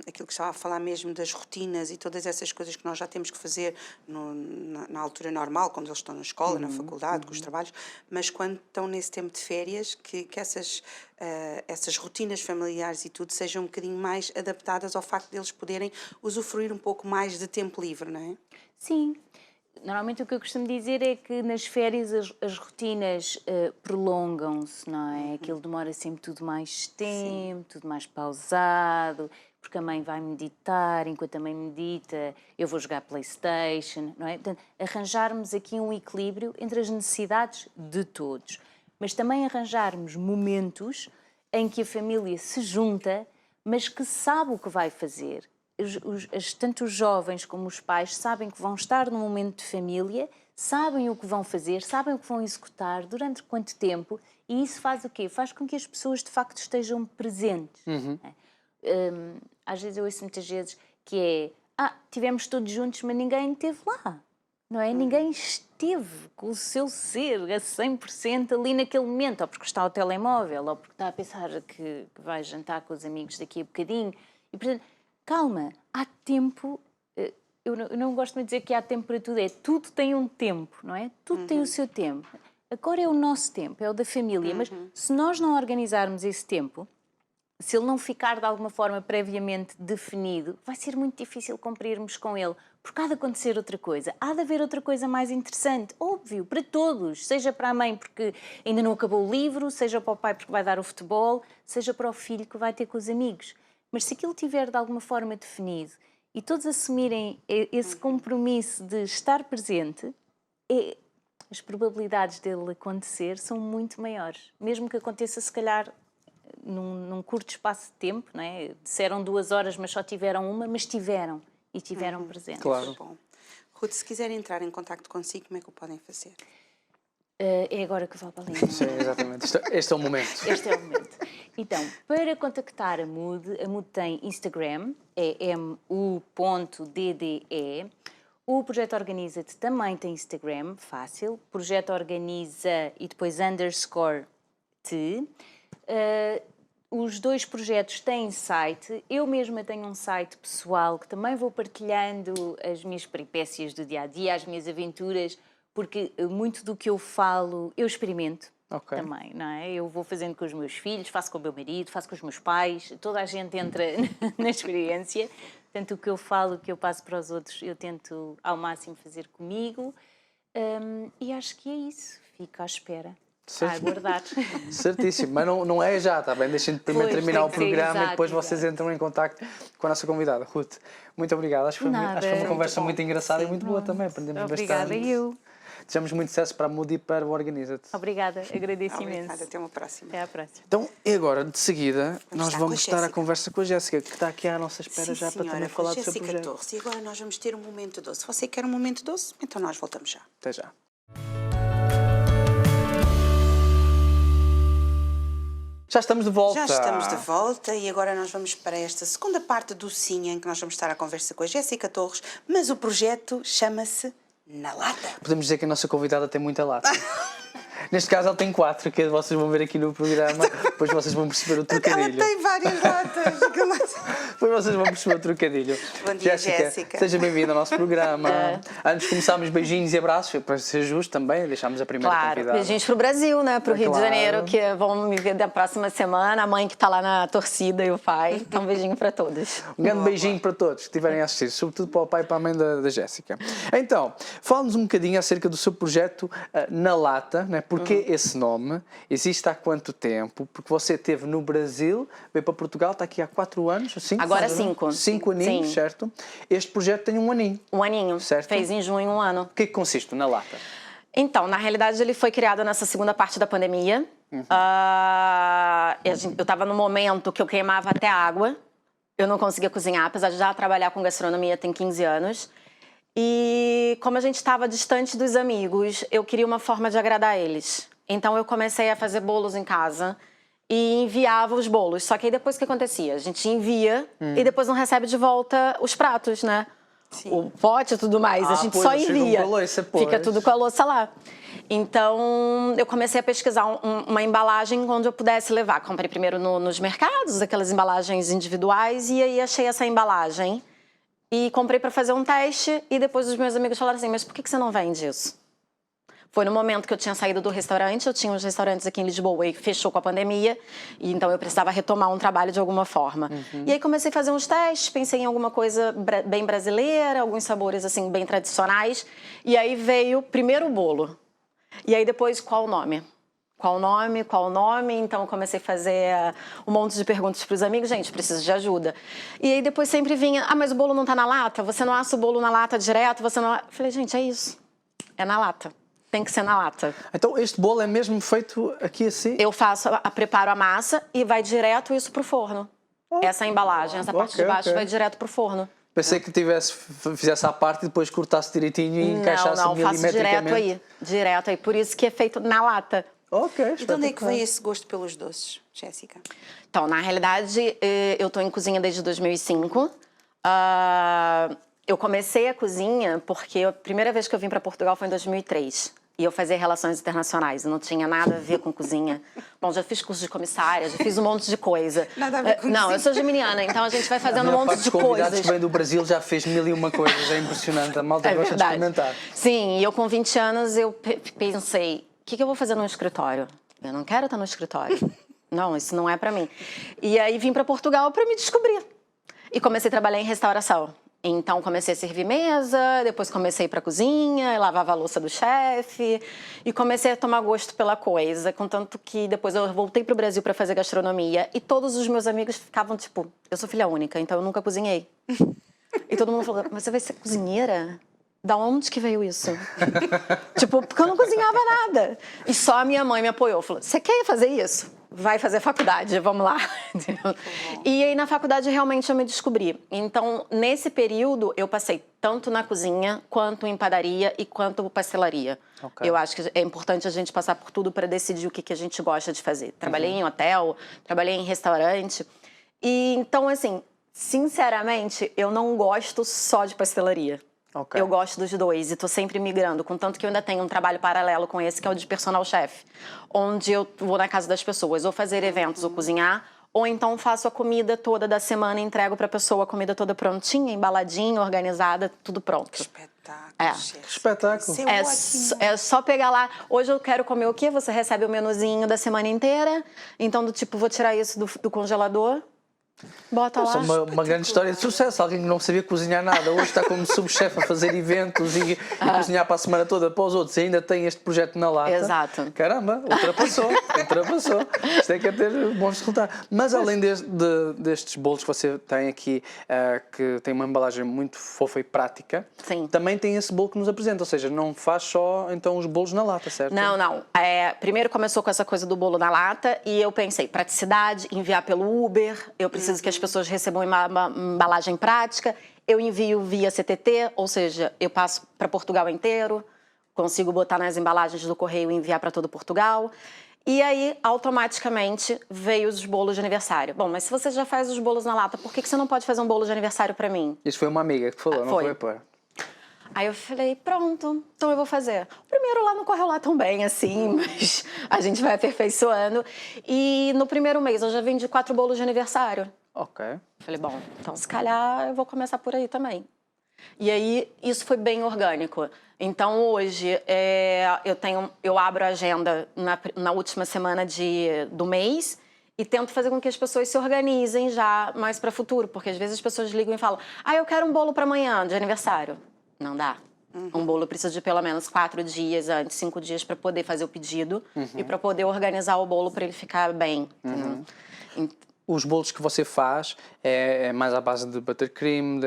aquilo que estava a falar mesmo das rotinas e todas essas coisas que nós já temos que fazer na altura normal, quando eles estão na escola, na faculdade, com os trabalhos, mas quando estão nesse tempo de férias, que essas rotinas familiares e tudo sejam um bocadinho mais adaptadas ao facto de eles poderem usufruir um pouco mais de tempo livre, não é? Sim. Normalmente o que eu costumo dizer é que nas férias as rotinas prolongam-se, não é? Aquilo demora sempre tudo mais tempo, tudo mais pausado, porque a mãe vai meditar, enquanto a mãe medita eu vou jogar PlayStation, não é? Portanto, arranjarmos aqui um equilíbrio entre as necessidades de todos, mas também arranjarmos momentos em que a família se junta, mas que sabe o que vai fazer. Tanto os jovens como os pais sabem que vão estar num momento de família, sabem o que vão fazer, sabem o que vão executar, durante quanto tempo, e isso faz o quê? Faz com que as pessoas de facto estejam presentes. Às vezes eu ouço muitas vezes que tivemos todos juntos, mas ninguém esteve lá, não é? Ninguém esteve com o seu ser a 100% ali naquele momento, ou porque está ao telemóvel, ou porque está a pensar que vai jantar com os amigos daqui a bocadinho, e portanto, calma, há tempo. Eu não gosto de dizer que há tempo para tudo, tudo tem um tempo, não é? Tudo tem o seu tempo. Agora é o nosso tempo, é o da família, mas se nós não organizarmos esse tempo, se ele não ficar de alguma forma previamente definido, vai ser muito difícil cumprirmos com ele, porque há de acontecer outra coisa, há de haver outra coisa mais interessante, óbvio, para todos, seja para a mãe porque ainda não acabou o livro, seja para o pai porque vai dar o futebol, seja para o filho que vai ter com os amigos. Mas se aquilo estiver de alguma forma definido e todos assumirem esse compromisso de estar presente, as probabilidades dele acontecer são muito maiores. Mesmo que aconteça, se calhar, num curto espaço de tempo, não é? Disseram 2 horas, mas só tiveram uma, mas tiveram presentes. Claro. Bom. Ruth, se quiserem entrar em contacto consigo, como é que o podem fazer? É agora que eu falo para a linha. Sim, exatamente. Este é o momento. Este é o momento. Então, para contactar a Mood tem Instagram, é mu.dde. O Projeto Organiza-te também tem Instagram, fácil. Projeto Organiza e depois _te. Os 2 projetos têm site. Eu mesma tenho um site pessoal que também vou partilhando as minhas peripécias do dia-a-dia, as minhas aventuras, porque muito do que eu falo eu experimento. Ok. também, não é? Eu vou fazendo com os meus filhos, faço com o meu marido, faço com os meus pais, toda a gente entra na experiência. Portanto, o que eu falo, o que eu passo para os outros, eu tento ao máximo fazer comigo. E acho que é isso. Fico à espera. A aguardar. Certíssimo, mas não é já, está bem? Deixem de primeiro Pois, terminar tem o que ser, programa exato, e depois vocês exato. entram em contacto com a nossa convidada. Ruth, muito obrigado. Acho que foi, Nada. acho que foi uma Foi conversa muito muito bom. engraçada e Sim. muito boa também. Aprendemos Obrigada, bastante. eu. Desejamos muito sucesso para a Mood e para o Organiza-te. Obrigada, agradeço Obrigada, imenso. até uma próxima. Até à próxima. Então, e agora, de seguida, nós estar vamos com a estar à Jéssica. conversa com a Jéssica, que está aqui à nossa espera Sim, já para senhora, também com falar a do seu Jéssica projeto. Torres. E agora nós vamos ter um momento doce. Se você quer um momento doce, então nós voltamos já. Até já. Já estamos de volta. Já estamos de volta e agora nós vamos para esta segunda parte do Sim, em que nós vamos estar à conversa com a Jéssica Torres, mas o projeto chama-se Na Lata. Podemos dizer que a nossa convidada tem muita lata. Neste caso, ela tem 4, que vocês vão ver aqui no programa, depois vocês vão perceber o trocadilho. Ela tem várias latas. Depois vocês vão perceber o trocadilho. Bom dia, Jéssica. Seja bem-vinda ao nosso programa. Antes de começarmos, beijinhos e abraços, para ser justo também, deixámos a primeira Claro, convidada. beijinhos pro Brasil, né? Pro Rio claro. de Janeiro, que vão me ver da próxima semana. A mãe que tá lá na torcida e o pai. Então, beijinho pra todos. Um grande beijinho para todos que estiverem a assistir, sobretudo para o pai e para a mãe da Jéssica. Então, fala-nos um bocadinho acerca do seu projeto Na Lata, né? Porquê esse nome? Existe há quanto tempo? Porque você esteve no Brasil, veio para Portugal, está aqui há 4 anos, 5? Agora 5. 5 aninhos, Sim. certo? Este projeto tem um aninho. Um aninho. Certo. Fez em junho 1 ano. O que é que consiste o Na Lata? Então, na realidade, ele foi criado nessa segunda parte da pandemia. Eu estava no momento que eu queimava até água. Eu não conseguia cozinhar, apesar de já trabalhar com gastronomia tem 15 anos. E como a gente estava distante dos amigos, eu queria uma forma de agradar eles. Então, eu comecei a fazer bolos em casa e enviava os bolos. Só que aí depois o que acontecia? A gente envia e depois não recebe de volta os pratos, né? Sim. O pote e tudo mais. A gente pois, só eles ficam envia. com a louça, pois. Fica tudo com a louça lá. Então, eu comecei a pesquisar uma embalagem onde eu pudesse levar. Comprei primeiro nos mercados, aquelas embalagens individuais, e aí achei essa embalagem. E comprei para fazer um teste, e depois os meus amigos falaram assim, mas por que você não vende isso? Foi no momento que eu tinha saído do restaurante, eu tinha uns restaurantes aqui em Lisboa e fechou com a pandemia, e então eu precisava retomar um trabalho de alguma forma. E aí comecei a fazer uns testes, pensei em alguma coisa bem brasileira, alguns sabores assim bem tradicionais, e aí veio primeiro o bolo. E aí depois, qual o nome? Qual o nome? Então eu comecei a fazer um monte de perguntas para os amigos, gente, preciso de ajuda. E aí depois sempre vinha, mas o bolo não tá na lata? Você não assa o bolo na lata direto? Você não... Falei, gente, é isso, é na lata. Tem que ser na lata. Então, este bolo é mesmo feito aqui assim? Eu preparo a massa e vai direto isso pro forno. Essa embalagem, essa parte de baixo vai direto pro forno. Pensei que fizesse à parte e depois cortasse direitinho e encaixasse Não, faço milimetricamente. direto aí. Por isso que é feito na lata. Ok, E de onde é que veio esse gosto pelos doces, Jéssica? Então, na realidade, eu tô em cozinha desde 2005. Eu comecei a cozinha porque a primeira vez que eu vim para Portugal foi em 2003. E eu fazia relações internacionais, não tinha nada a ver com cozinha. Bom, já fiz curso de comissária, já fiz um monte de coisa. Nada a ver com Não, cozinha. eu sou geminiana, então a gente vai A fazendo um maior monte parte de dos convidados coisas. que vem do Brasil já fez 1001 coisas, é impressionante. A malta gosta de experimentar. Sim, e eu com 20 anos eu pensei, o que eu vou fazer no escritório? Eu não quero estar no escritório. Não, isso não é pra mim. E aí vim pra Portugal pra me descobrir. E comecei a trabalhar em restauração. Então comecei a servir mesa, depois comecei a ir pra cozinha, lavava a louça do chefe e comecei a tomar gosto pela coisa, contanto que depois eu voltei pro Brasil pra fazer gastronomia e todos os meus amigos ficavam tipo, eu sou filha única, então eu nunca cozinhei. E todo mundo falou, mas você vai ser cozinheira? Da onde que veio isso? Tipo, porque eu não cozinhava nada. E só a minha mãe me apoiou, falou, você quer fazer isso? Vai fazer faculdade, vamos lá. E aí na faculdade realmente eu me descobri. Então, nesse período, eu passei tanto na cozinha, quanto em padaria e quanto pastelaria. Okay. Eu acho que é importante a gente passar por tudo para decidir o que a gente gosta de fazer. Trabalhei em hotel, trabalhei em restaurante. E então, assim, sinceramente, eu não gosto só de pastelaria. Okay. Eu gosto dos dois e tô sempre migrando, contanto que eu ainda tenho um trabalho paralelo com esse, que é o de personal chef, onde eu vou na casa das pessoas, ou fazer eventos, ou cozinhar, ou então faço a comida toda da semana e entrego pra pessoa a comida toda prontinha, embaladinha, organizada, tudo pronto. Espetáculo. espetáculo, chefe. Que espetáculo. Isso é ótimo. É só pegar lá. Hoje eu quero comer o quê? Você recebe o menuzinho da semana inteira. Então, do tipo, vou tirar isso do congelador. Bota lá. Nossa, uma grande história de sucesso. Alguém que não sabia cozinhar nada, hoje está como subchefe a fazer eventos e cozinhar para a semana toda para os outros e ainda tem este projeto na lata. Exato. Caramba, ultrapassou. Isto é que é ter bons resultados. Mas além destes bolos que você tem aqui, que tem uma embalagem muito fofa e prática, Sim. também tem esse bolo que nos apresenta, ou seja, não faz só então os bolos na lata, certo? Não. Primeiro começou com essa coisa do bolo na lata e eu pensei, praticidade, enviar pelo Uber, eu preciso que as pessoas recebam uma embalagem prática, eu envio via CTT, ou seja, eu passo para Portugal inteiro, consigo botar nas embalagens do correio e enviar para todo Portugal. E aí, automaticamente, veio os bolos de aniversário. Bom, mas se você já faz os bolos na lata, por que você não pode fazer um bolo de aniversário para mim? Isso foi uma amiga que falou, não Foi. Pô? Aí eu falei, pronto, então eu vou fazer. O primeiro lá não correu lá tão bem assim, mas a gente vai aperfeiçoando. E no primeiro mês eu já vendi 4 bolos de aniversário. Ok. Falei, bom, então se calhar eu vou começar por aí também. E aí isso foi bem orgânico. Então hoje eu abro a agenda na última semana do mês e tento fazer com que as pessoas se organizem já mais para o futuro, porque às vezes as pessoas ligam e falam, eu quero um bolo para amanhã de aniversário. Não dá. Um bolo precisa de pelo menos 4 dias antes, 5 dias para poder fazer o pedido e para poder organizar o bolo para ele ficar bem. Os bolos que você faz é mais à base de buttercream,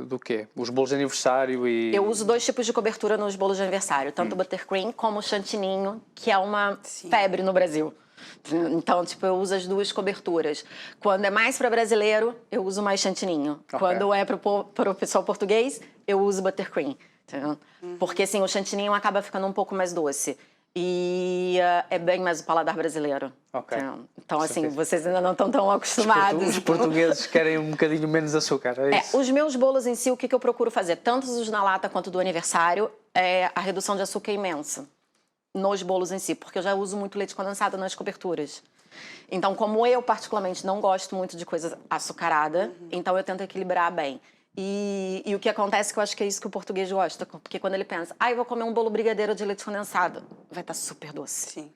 do quê? Os bolos de aniversário e... Eu uso 2 tipos de cobertura nos bolos de aniversário, tanto o buttercream como o chantininho, que é uma febre no Brasil. Então, tipo, eu uso as 2 coberturas. Quando é mais para brasileiro, eu uso mais chantininho. Okay. Quando é para o pessoal português, eu uso buttercream. Porque, assim, o chantininho acaba ficando um pouco mais doce. E é bem mais o paladar brasileiro. Ok. Então, assim, vocês ainda não estão tão acostumados. Os portugueses querem um bocadinho menos açúcar, é isso? Os meus bolos em si, o que eu procuro fazer? Tanto os na lata quanto do aniversário, a redução de açúcar é imensa nos bolos em si, porque eu já uso muito leite condensado nas coberturas. Então, como eu particularmente não gosto muito de coisa açucarada, então eu tento equilibrar bem. E o que acontece é que eu acho que é isso que o português gosta, porque quando ele pensa, eu vou comer um bolo brigadeiro de leite condensado, vai estar super doce. Sim.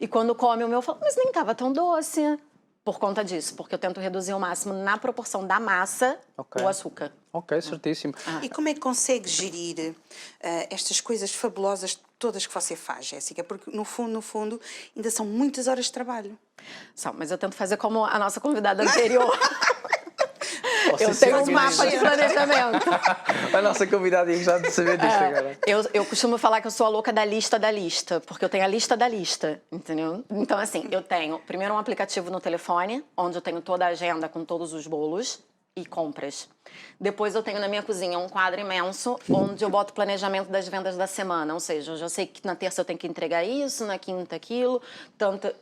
E quando come o meu, eu falo, mas nem estava tão doce. Por conta disso, porque eu tento reduzir ao máximo na proporção da massa o açúcar. Ok, certíssimo. E como é que consegue gerir estas coisas fabulosas todas que você faz, Jéssica? Porque, no fundo, ainda são muitas horas de trabalho. Mas eu tento fazer como a nossa convidada anterior. Eu Você tenho um sabe mapa de planejamento. A nossa convidada ia gostar de saber disto agora. Eu costumo falar que eu sou a louca da lista, porque eu tenho a lista da lista, entendeu? Então, assim, eu tenho primeiro um aplicativo no telefone, onde eu tenho toda a agenda com todos os bolos e compras. Depois eu tenho na minha cozinha um quadro imenso, onde eu boto o planejamento das vendas da semana, ou seja, eu já sei que na terça eu tenho que entregar isso, na quinta aquilo,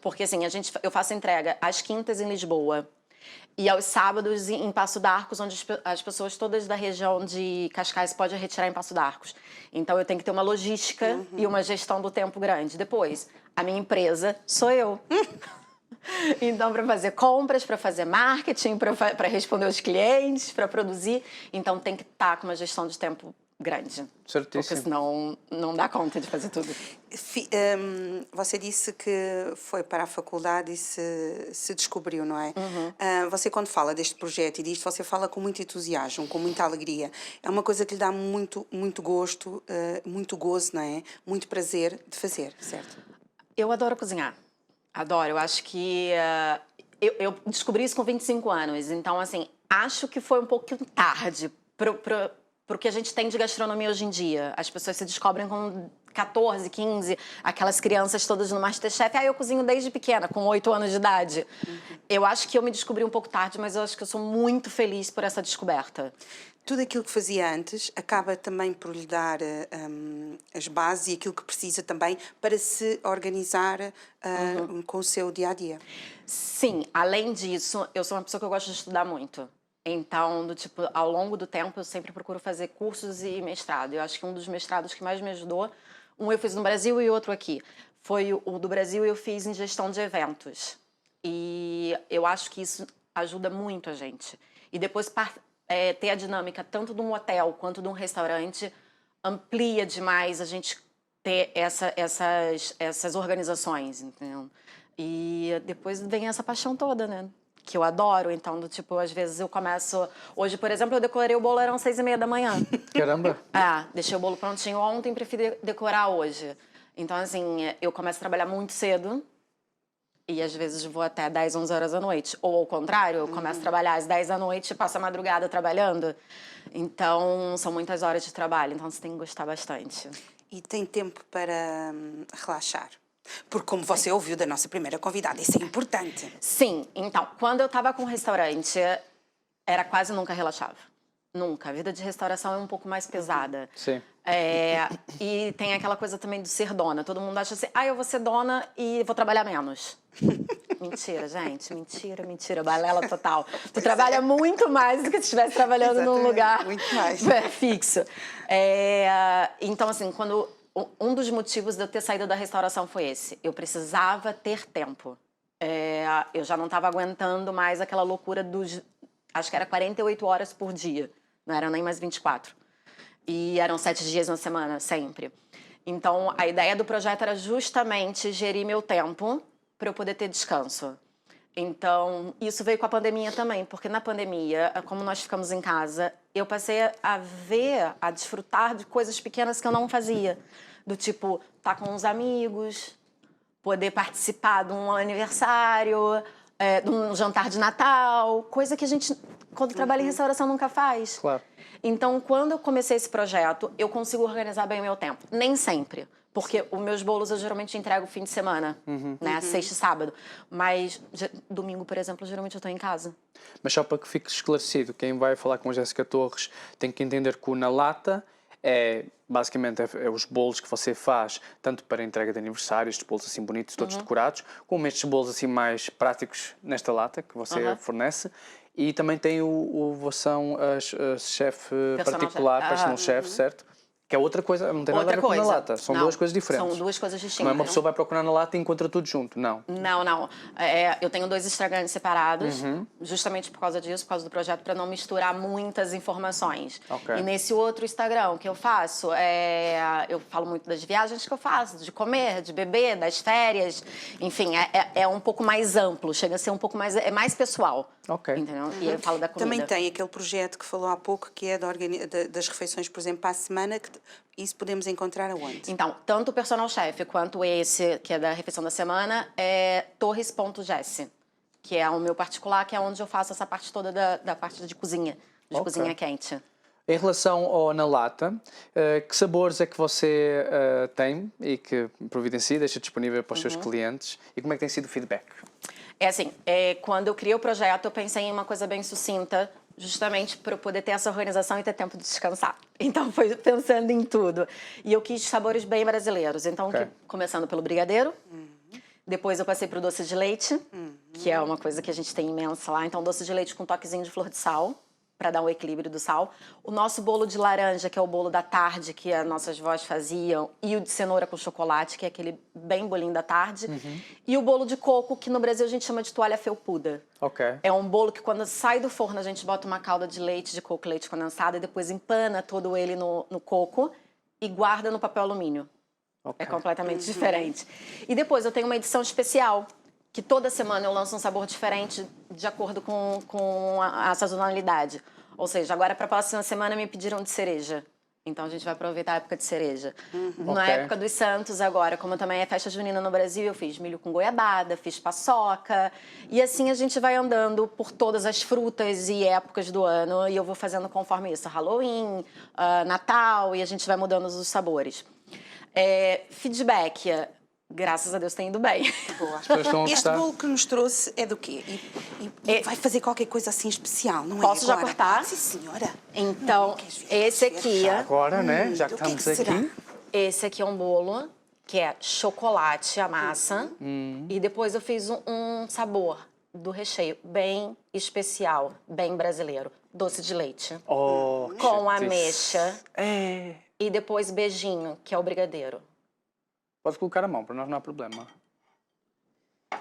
porque assim, eu faço entrega às quintas em Lisboa, e aos sábados em Passo d'Arcos, onde as pessoas todas da região de Cascais podem retirar em Passo d'Arcos. Então eu tenho que ter uma logística e uma gestão do tempo grande. Depois, a minha empresa sou eu. Então, para fazer compras, para fazer marketing, para responder os clientes, para produzir. Então tem que estar com uma gestão de tempo grande. Certíssimo. Porque senão não dá conta de fazer tudo. Você disse que foi para a faculdade e se descobriu, não é? Você, quando fala deste projeto e disto, você fala com muito entusiasmo, com muita alegria. É uma coisa que lhe dá muito, muito gosto, muito gozo, não é? Muito prazer de fazer, certo? Eu adoro cozinhar. Adoro. Eu acho que... eu descobri isso com 25 anos. Então, assim, acho que foi um pouquinho tarde pro que a gente tem de gastronomia hoje em dia. As pessoas se descobrem com 14, 15, aquelas crianças todas no MasterChef. Eu cozinho desde pequena, com 8 anos de idade. Eu acho que eu me descobri um pouco tarde, mas eu acho que eu sou muito feliz por essa descoberta. Tudo aquilo que fazia antes acaba também por lhe dar as bases e aquilo que precisa também para se organizar com o seu dia-a-dia. Sim, além disso, eu sou uma pessoa que eu gosto de estudar muito. Então, ao longo do tempo, eu sempre procuro fazer cursos e mestrado. Eu acho que um dos mestrados que mais me ajudou, um eu fiz no Brasil e outro aqui. Foi o do Brasil, eu fiz em gestão de eventos. E eu acho que isso ajuda muito a gente. E depois ter a dinâmica tanto de um hotel quanto de um restaurante amplia demais a gente ter essas organizações, entendeu? E depois vem essa paixão toda, né? Que eu adoro, então, do tipo, às vezes eu começo... Hoje, por exemplo, eu decorei o bolo, eram 6h30 da manhã. Caramba! Deixei o bolo prontinho ontem, preferi decorar hoje. Então, assim, eu começo a trabalhar muito cedo e às vezes vou até 10, 11 horas da noite. Ou ao contrário, eu começo a trabalhar às 10 da noite e passo a madrugada trabalhando. Então, são muitas horas de trabalho, então você tem que gostar bastante. E tem tempo para relaxar? Porque, como você ouviu da nossa primeira convidada, isso é importante. Sim, então, quando eu estava com o restaurante, era quase nunca relaxava. Nunca. A vida de restauração é um pouco mais pesada. Sim. E tem aquela coisa também de ser dona. Todo mundo acha assim, eu vou ser dona e vou trabalhar menos. Mentira, gente. Mentira. Balela total. Tu trabalha muito mais do que se estivesse trabalhando num lugar muito mais. Fixo. Então, assim, um dos motivos de eu ter saído da restauração foi esse. Eu precisava ter tempo. Eu já não estava aguentando mais aquela loucura dos... Acho que era 48 horas por dia. Não era nem mais 24. E eram 7 dias na semana, sempre. Então, a ideia do projeto era justamente gerir meu tempo para eu poder ter descanso. Então, isso veio com a pandemia também, porque na pandemia, como nós ficamos em casa, eu passei a desfrutar de coisas pequenas que eu não fazia. Do tipo, estar com os amigos, poder participar de um aniversário, de um jantar de Natal, coisa que a gente, quando trabalha em restauração, nunca faz. Claro. Então, quando eu comecei esse projeto, eu consigo organizar bem o meu tempo. Nem sempre. Porque os meus bolos eu geralmente entrego fim de semana, né? Sexta e sábado. Mas domingo, por exemplo, geralmente eu estou em casa. Mas só para que fique esclarecido, quem vai falar com a Jéssica Torres tem que entender que o Na Lata basicamente é os bolos que você faz, tanto para entrega de aniversários, estes bolos assim bonitos, todos decorados, como estes bolos assim mais práticos nesta lata que você fornece. E também tem o voção chefe particular, personal chef, certo? Que é outra coisa, não tem nada a ver com na lata. São duas coisas diferentes. São duas coisas distintas. Não é uma pessoa vai procurar na lata e encontra tudo junto, não. Não. Eu tenho 2 Instagrams separados, justamente por causa disso, por causa do projeto, para não misturar muitas informações. Okay. E nesse outro Instagram que eu faço, eu falo muito das viagens que eu faço, de comer, de beber, das férias. Enfim, é um pouco mais amplo, chega a ser um pouco mais... É mais pessoal. Ok. Entendeu? E eu falo da comida. Também tem aquele projeto que falou há pouco, que é das refeições, por exemplo, para a semana, que isso podemos encontrar aonde? Então, tanto o personal chef quanto esse, que é da refeição da semana, é torres.jesse, que é o meu particular, que é onde eu faço essa parte toda da parte de cozinha, de cozinha quente. Em relação ao Na Lata, que sabores é que você tem e que providencia, deixa disponível para os seus clientes, e como é que tem sido o feedback? Quando eu criei o projeto, eu pensei em uma coisa bem sucinta, justamente para eu poder ter essa organização e ter tempo de descansar. Então, foi pensando em tudo. E eu quis sabores bem brasileiros. Então, começando pelo brigadeiro, depois eu passei para o doce de leite, que é uma coisa que a gente tem imensa lá. Então, doce de leite com toquezinho de flor de sal, para dar um equilíbrio do sal. O nosso bolo de laranja, que é o bolo da tarde, que as nossas vós faziam. E o de cenoura com chocolate, que é aquele bem bolinho da tarde. E o bolo de coco, que no Brasil a gente chama de toalha felpuda. É um bolo que quando sai do forno a gente bota uma calda de leite de coco, leite condensado, e depois empana todo ele no coco e guarda no papel alumínio. É completamente diferente. E depois eu tenho uma edição especial, que toda semana eu lanço um sabor diferente de acordo com a sazonalidade. Ou seja, agora para a próxima semana me pediram de cereja. Então a gente vai aproveitar a época de cereja. Na época dos Santos agora, como também é festa junina no Brasil, eu fiz milho com goiabada, fiz paçoca. E assim a gente vai andando por todas as frutas e épocas do ano. E eu vou fazendo conforme isso. Halloween, Natal, e a gente vai mudando os sabores. Feedback... Graças a Deus tem ido bem. Boa. As pessoas estão a Este gostar. bolo que nos trouxe é do quê? E vai fazer qualquer coisa assim especial, não é? Posso já agora? cortar? Sim, senhora. Então, esse aqui... Agora, né? Já que o que é que estamos será? aqui. Esse aqui é um bolo que é chocolate, a massa. E depois eu fiz um sabor do recheio bem especial, bem brasileiro. Doce de leite. Com ameixa. E depois beijinho, que é o brigadeiro. Pode colocar a mão, para nós não há problema.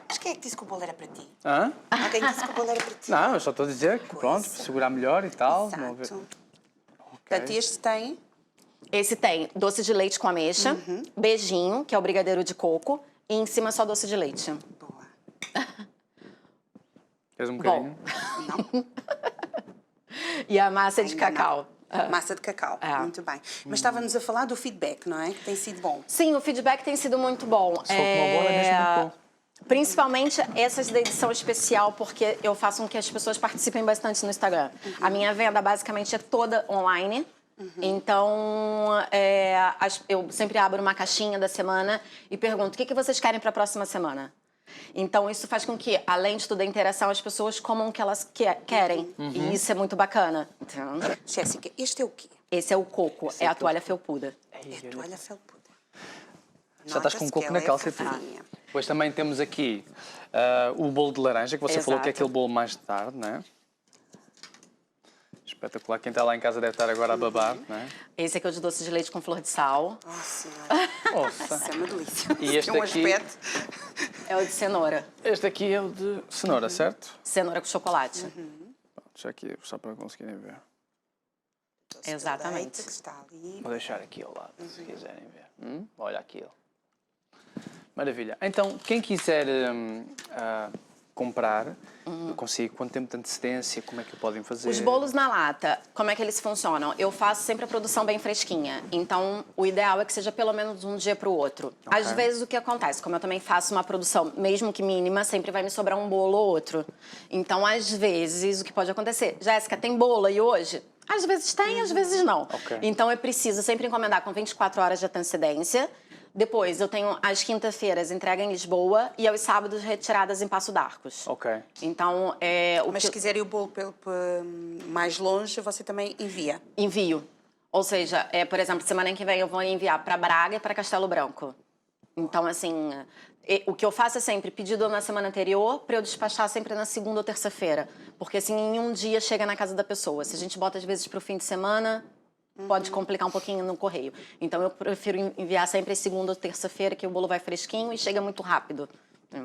Mas quem é que disse que o bolo era para ti? Hã? Alguém disse que o bolo era para ti? Não, eu só estou a dizer que, pronto, para segurar melhor e tal. Exato. Portanto, este tem Esse tem doce de leite com ameixa, beijinho, que é o brigadeiro de coco, e em cima só doce de leite. Boa. Queres um Bom. bocadinho? E a massa de Ainda não. cacau. Massa de cacau, É. muito bem. Mas estávamos a falar do feedback, não é? Que tem sido bom. Sim, o feedback tem sido muito bom. Se for com uma bola, é mesmo muito bom. Principalmente essas da edição especial, porque eu faço com que as pessoas participem bastante no Instagram. A minha venda, basicamente, é toda online. Então, eu sempre abro uma caixinha da semana e pergunto: o que vocês querem para a próxima semana? Então, isso faz com que, além de toda a interação, as pessoas comam o que elas querem. E isso é muito bacana. Então, Jéssica, este é o quê? esse é o coco, é a toalha felpuda. É toalha felpuda. Já estás com um coco na calça e tudo. fofinha. Depois também temos aqui o bolo de laranja, que você falou que é Exato. aquele bolo mais de tarde, não é? Espetacular. Quem está lá em casa deve estar agora a babar, não é? Esse aqui é o de doce de leite com flor de sal. Oh, senhora. Nossa. Isso é uma delícia. E este Tem um aqui? aspecto. É o de cenoura. Este aqui é o de cenoura, certo? Cenoura com chocolate. Pronto, já aqui, só para conseguirem ver. Doce de Exatamente. leite que está ali. Vou deixar aqui ao lado, se quiserem ver. Olha aquilo. Maravilha. Então, quem quiser comprar, eu consigo, quanto tempo de antecedência, como é que o podem fazer? Os bolos na lata, como é que eles funcionam? Eu faço sempre a produção bem fresquinha. Então, o ideal é que seja pelo menos um dia para o outro. Ok. Às vezes, o que acontece? Como eu também faço uma produção, mesmo que mínima, sempre vai me sobrar um bolo ou outro. Então, às vezes, o que pode acontecer? Jéssica, tem bolo aí hoje? Às vezes tem, às vezes não. Ok. Então, é preciso sempre encomendar com 24 horas de antecedência. Depois, eu tenho as quinta-feiras entrega em Lisboa e aos sábados retiradas em Passo d'Arcos. Ok. Então, Mas se quiserem o bolo mais longe, você também envia. envio. Ou seja, por exemplo, semana que vem eu vou enviar para Braga e para Castelo Branco. Então, assim, o que eu faço é sempre pedido na semana anterior para eu despachar sempre na segunda ou terça-feira. Porque, assim, em um dia chega na casa da pessoa. Se a gente bota, às vezes, para o fim de semana, pode complicar um pouquinho no correio. Então, eu prefiro enviar sempre segunda ou terça-feira, que o bolo vai fresquinho e chega muito rápido.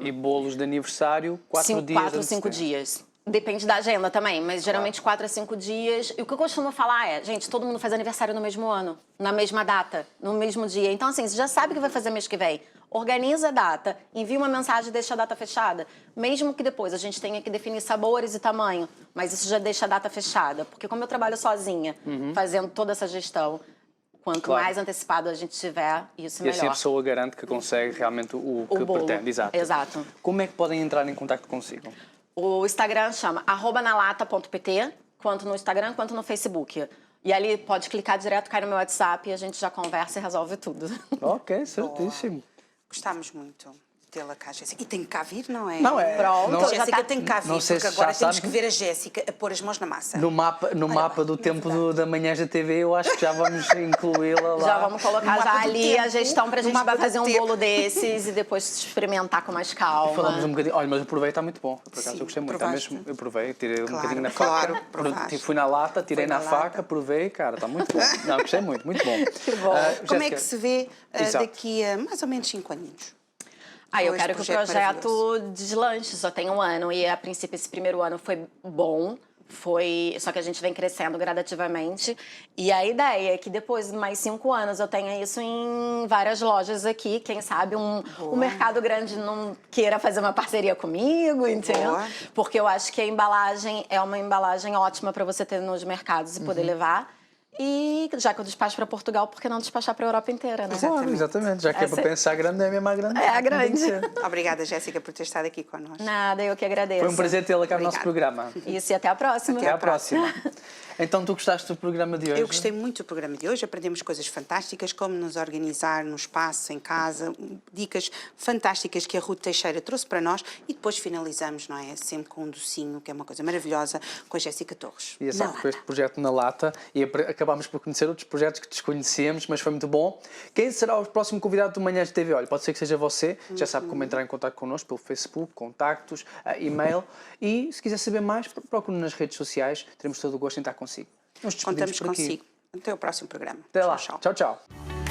E bolos de aniversário, 4 dias? 4 ou 5 dias. Depende da agenda também, mas geralmente 4 a 5 dias. E o que eu costumo falar é, gente, todo mundo faz aniversário no mesmo ano, na mesma data, no mesmo dia. Então, assim, você já sabe o que vai fazer mês que vem. Organiza a data, envia uma mensagem e deixa a data fechada. Mesmo que depois a gente tenha que definir sabores e tamanho, mas isso já deixa a data fechada. Porque como eu trabalho sozinha, fazendo toda essa gestão, quanto Claro. mais antecipado a gente tiver, isso E melhor. assim a pessoa garante que consegue realmente o que bolo. pretende. Exato. Exato. Como é que podem entrar em contato consigo? O Instagram chama @nalata.pt, quanto no Instagram quanto no Facebook. E ali pode clicar direto, cai no meu WhatsApp e a gente já conversa e resolve tudo. Ok, certíssimo. Gostámos muito de tê-la cá, Jéssica. E tem que cá vir, não é? Não é. Pronto, não- já Jéssica tá- tem que cá vir, não sei porque se agora já temos sabe. que ver a Jéssica a pôr as mãos na massa. No mapa do tempo da manhã da TV, eu acho que já vamos incluí-la lá. Já vamos colocar No já mapa do ali tempo, a gestão pra no gente mapa vai do fazer um tempo. bolo desses e depois experimentar com mais calma. Falamos um bocadinho. Olha, mas eu provei, está muito bom. Por acaso Sim, eu gostei muito. provaste? Eu provei, tirei um Claro, bocadinho na claro, faca. provaste. Fui na lata, tirei Foi na na faca, lata. provei, cara, está muito bom. Não, gostei muito, muito bom. Que bom. Como é Jéssica, que se vê Exato. daqui a mais ou menos 5 aninhos? Eu Com quero este que o projeto projeto deslanche, só tem um ano. E a princípio esse primeiro ano foi bom. Só que a gente vem crescendo gradativamente. E a ideia é que depois de mais 5 anos eu tenha isso em várias lojas aqui. Quem sabe um mercado grande não queira fazer uma parceria comigo, entendeu? Boa. Porque eu acho que a embalagem é uma embalagem ótima para você ter nos mercados e poder levar. E já que eu despacho para Portugal, por que não despachar para a Europa inteira, né? Claro, exatamente. Já que é Essa- para pensar grande, é mesmo a grande. É a grande. Tem que ser. Obrigada, Jéssica, por ter estado aqui connosco. Nada, eu que agradeço. Foi um prazer tê-la cá no nosso Obrigada. programa. Isso, e até a próxima. Até à próxima. Então, tu gostaste do programa de hoje? Eu gostei muito do programa de hoje, aprendemos coisas fantásticas, como nos organizar no espaço, em casa, dicas fantásticas que a Ruth Teixeira trouxe para nós e depois finalizamos, não é? Sempre com um docinho, que é uma coisa maravilhosa, com a Jéssica Torres. E é Na só lata. com este projeto na lata e acabámos por conhecer outros projetos que desconhecíamos, mas foi muito bom. Quem será o próximo convidado do Manhãs de TV? Olha, pode ser que seja você, já sabe como entrar em contato connosco pelo Facebook, contactos, e-mail e se quiser saber mais, procure nas redes sociais, teremos todo o gosto em estar consigo. Nos despedimos Contamos por aqui. consigo. Até o próximo programa. Até lá. Tchau, Tchau, tchau. tchau.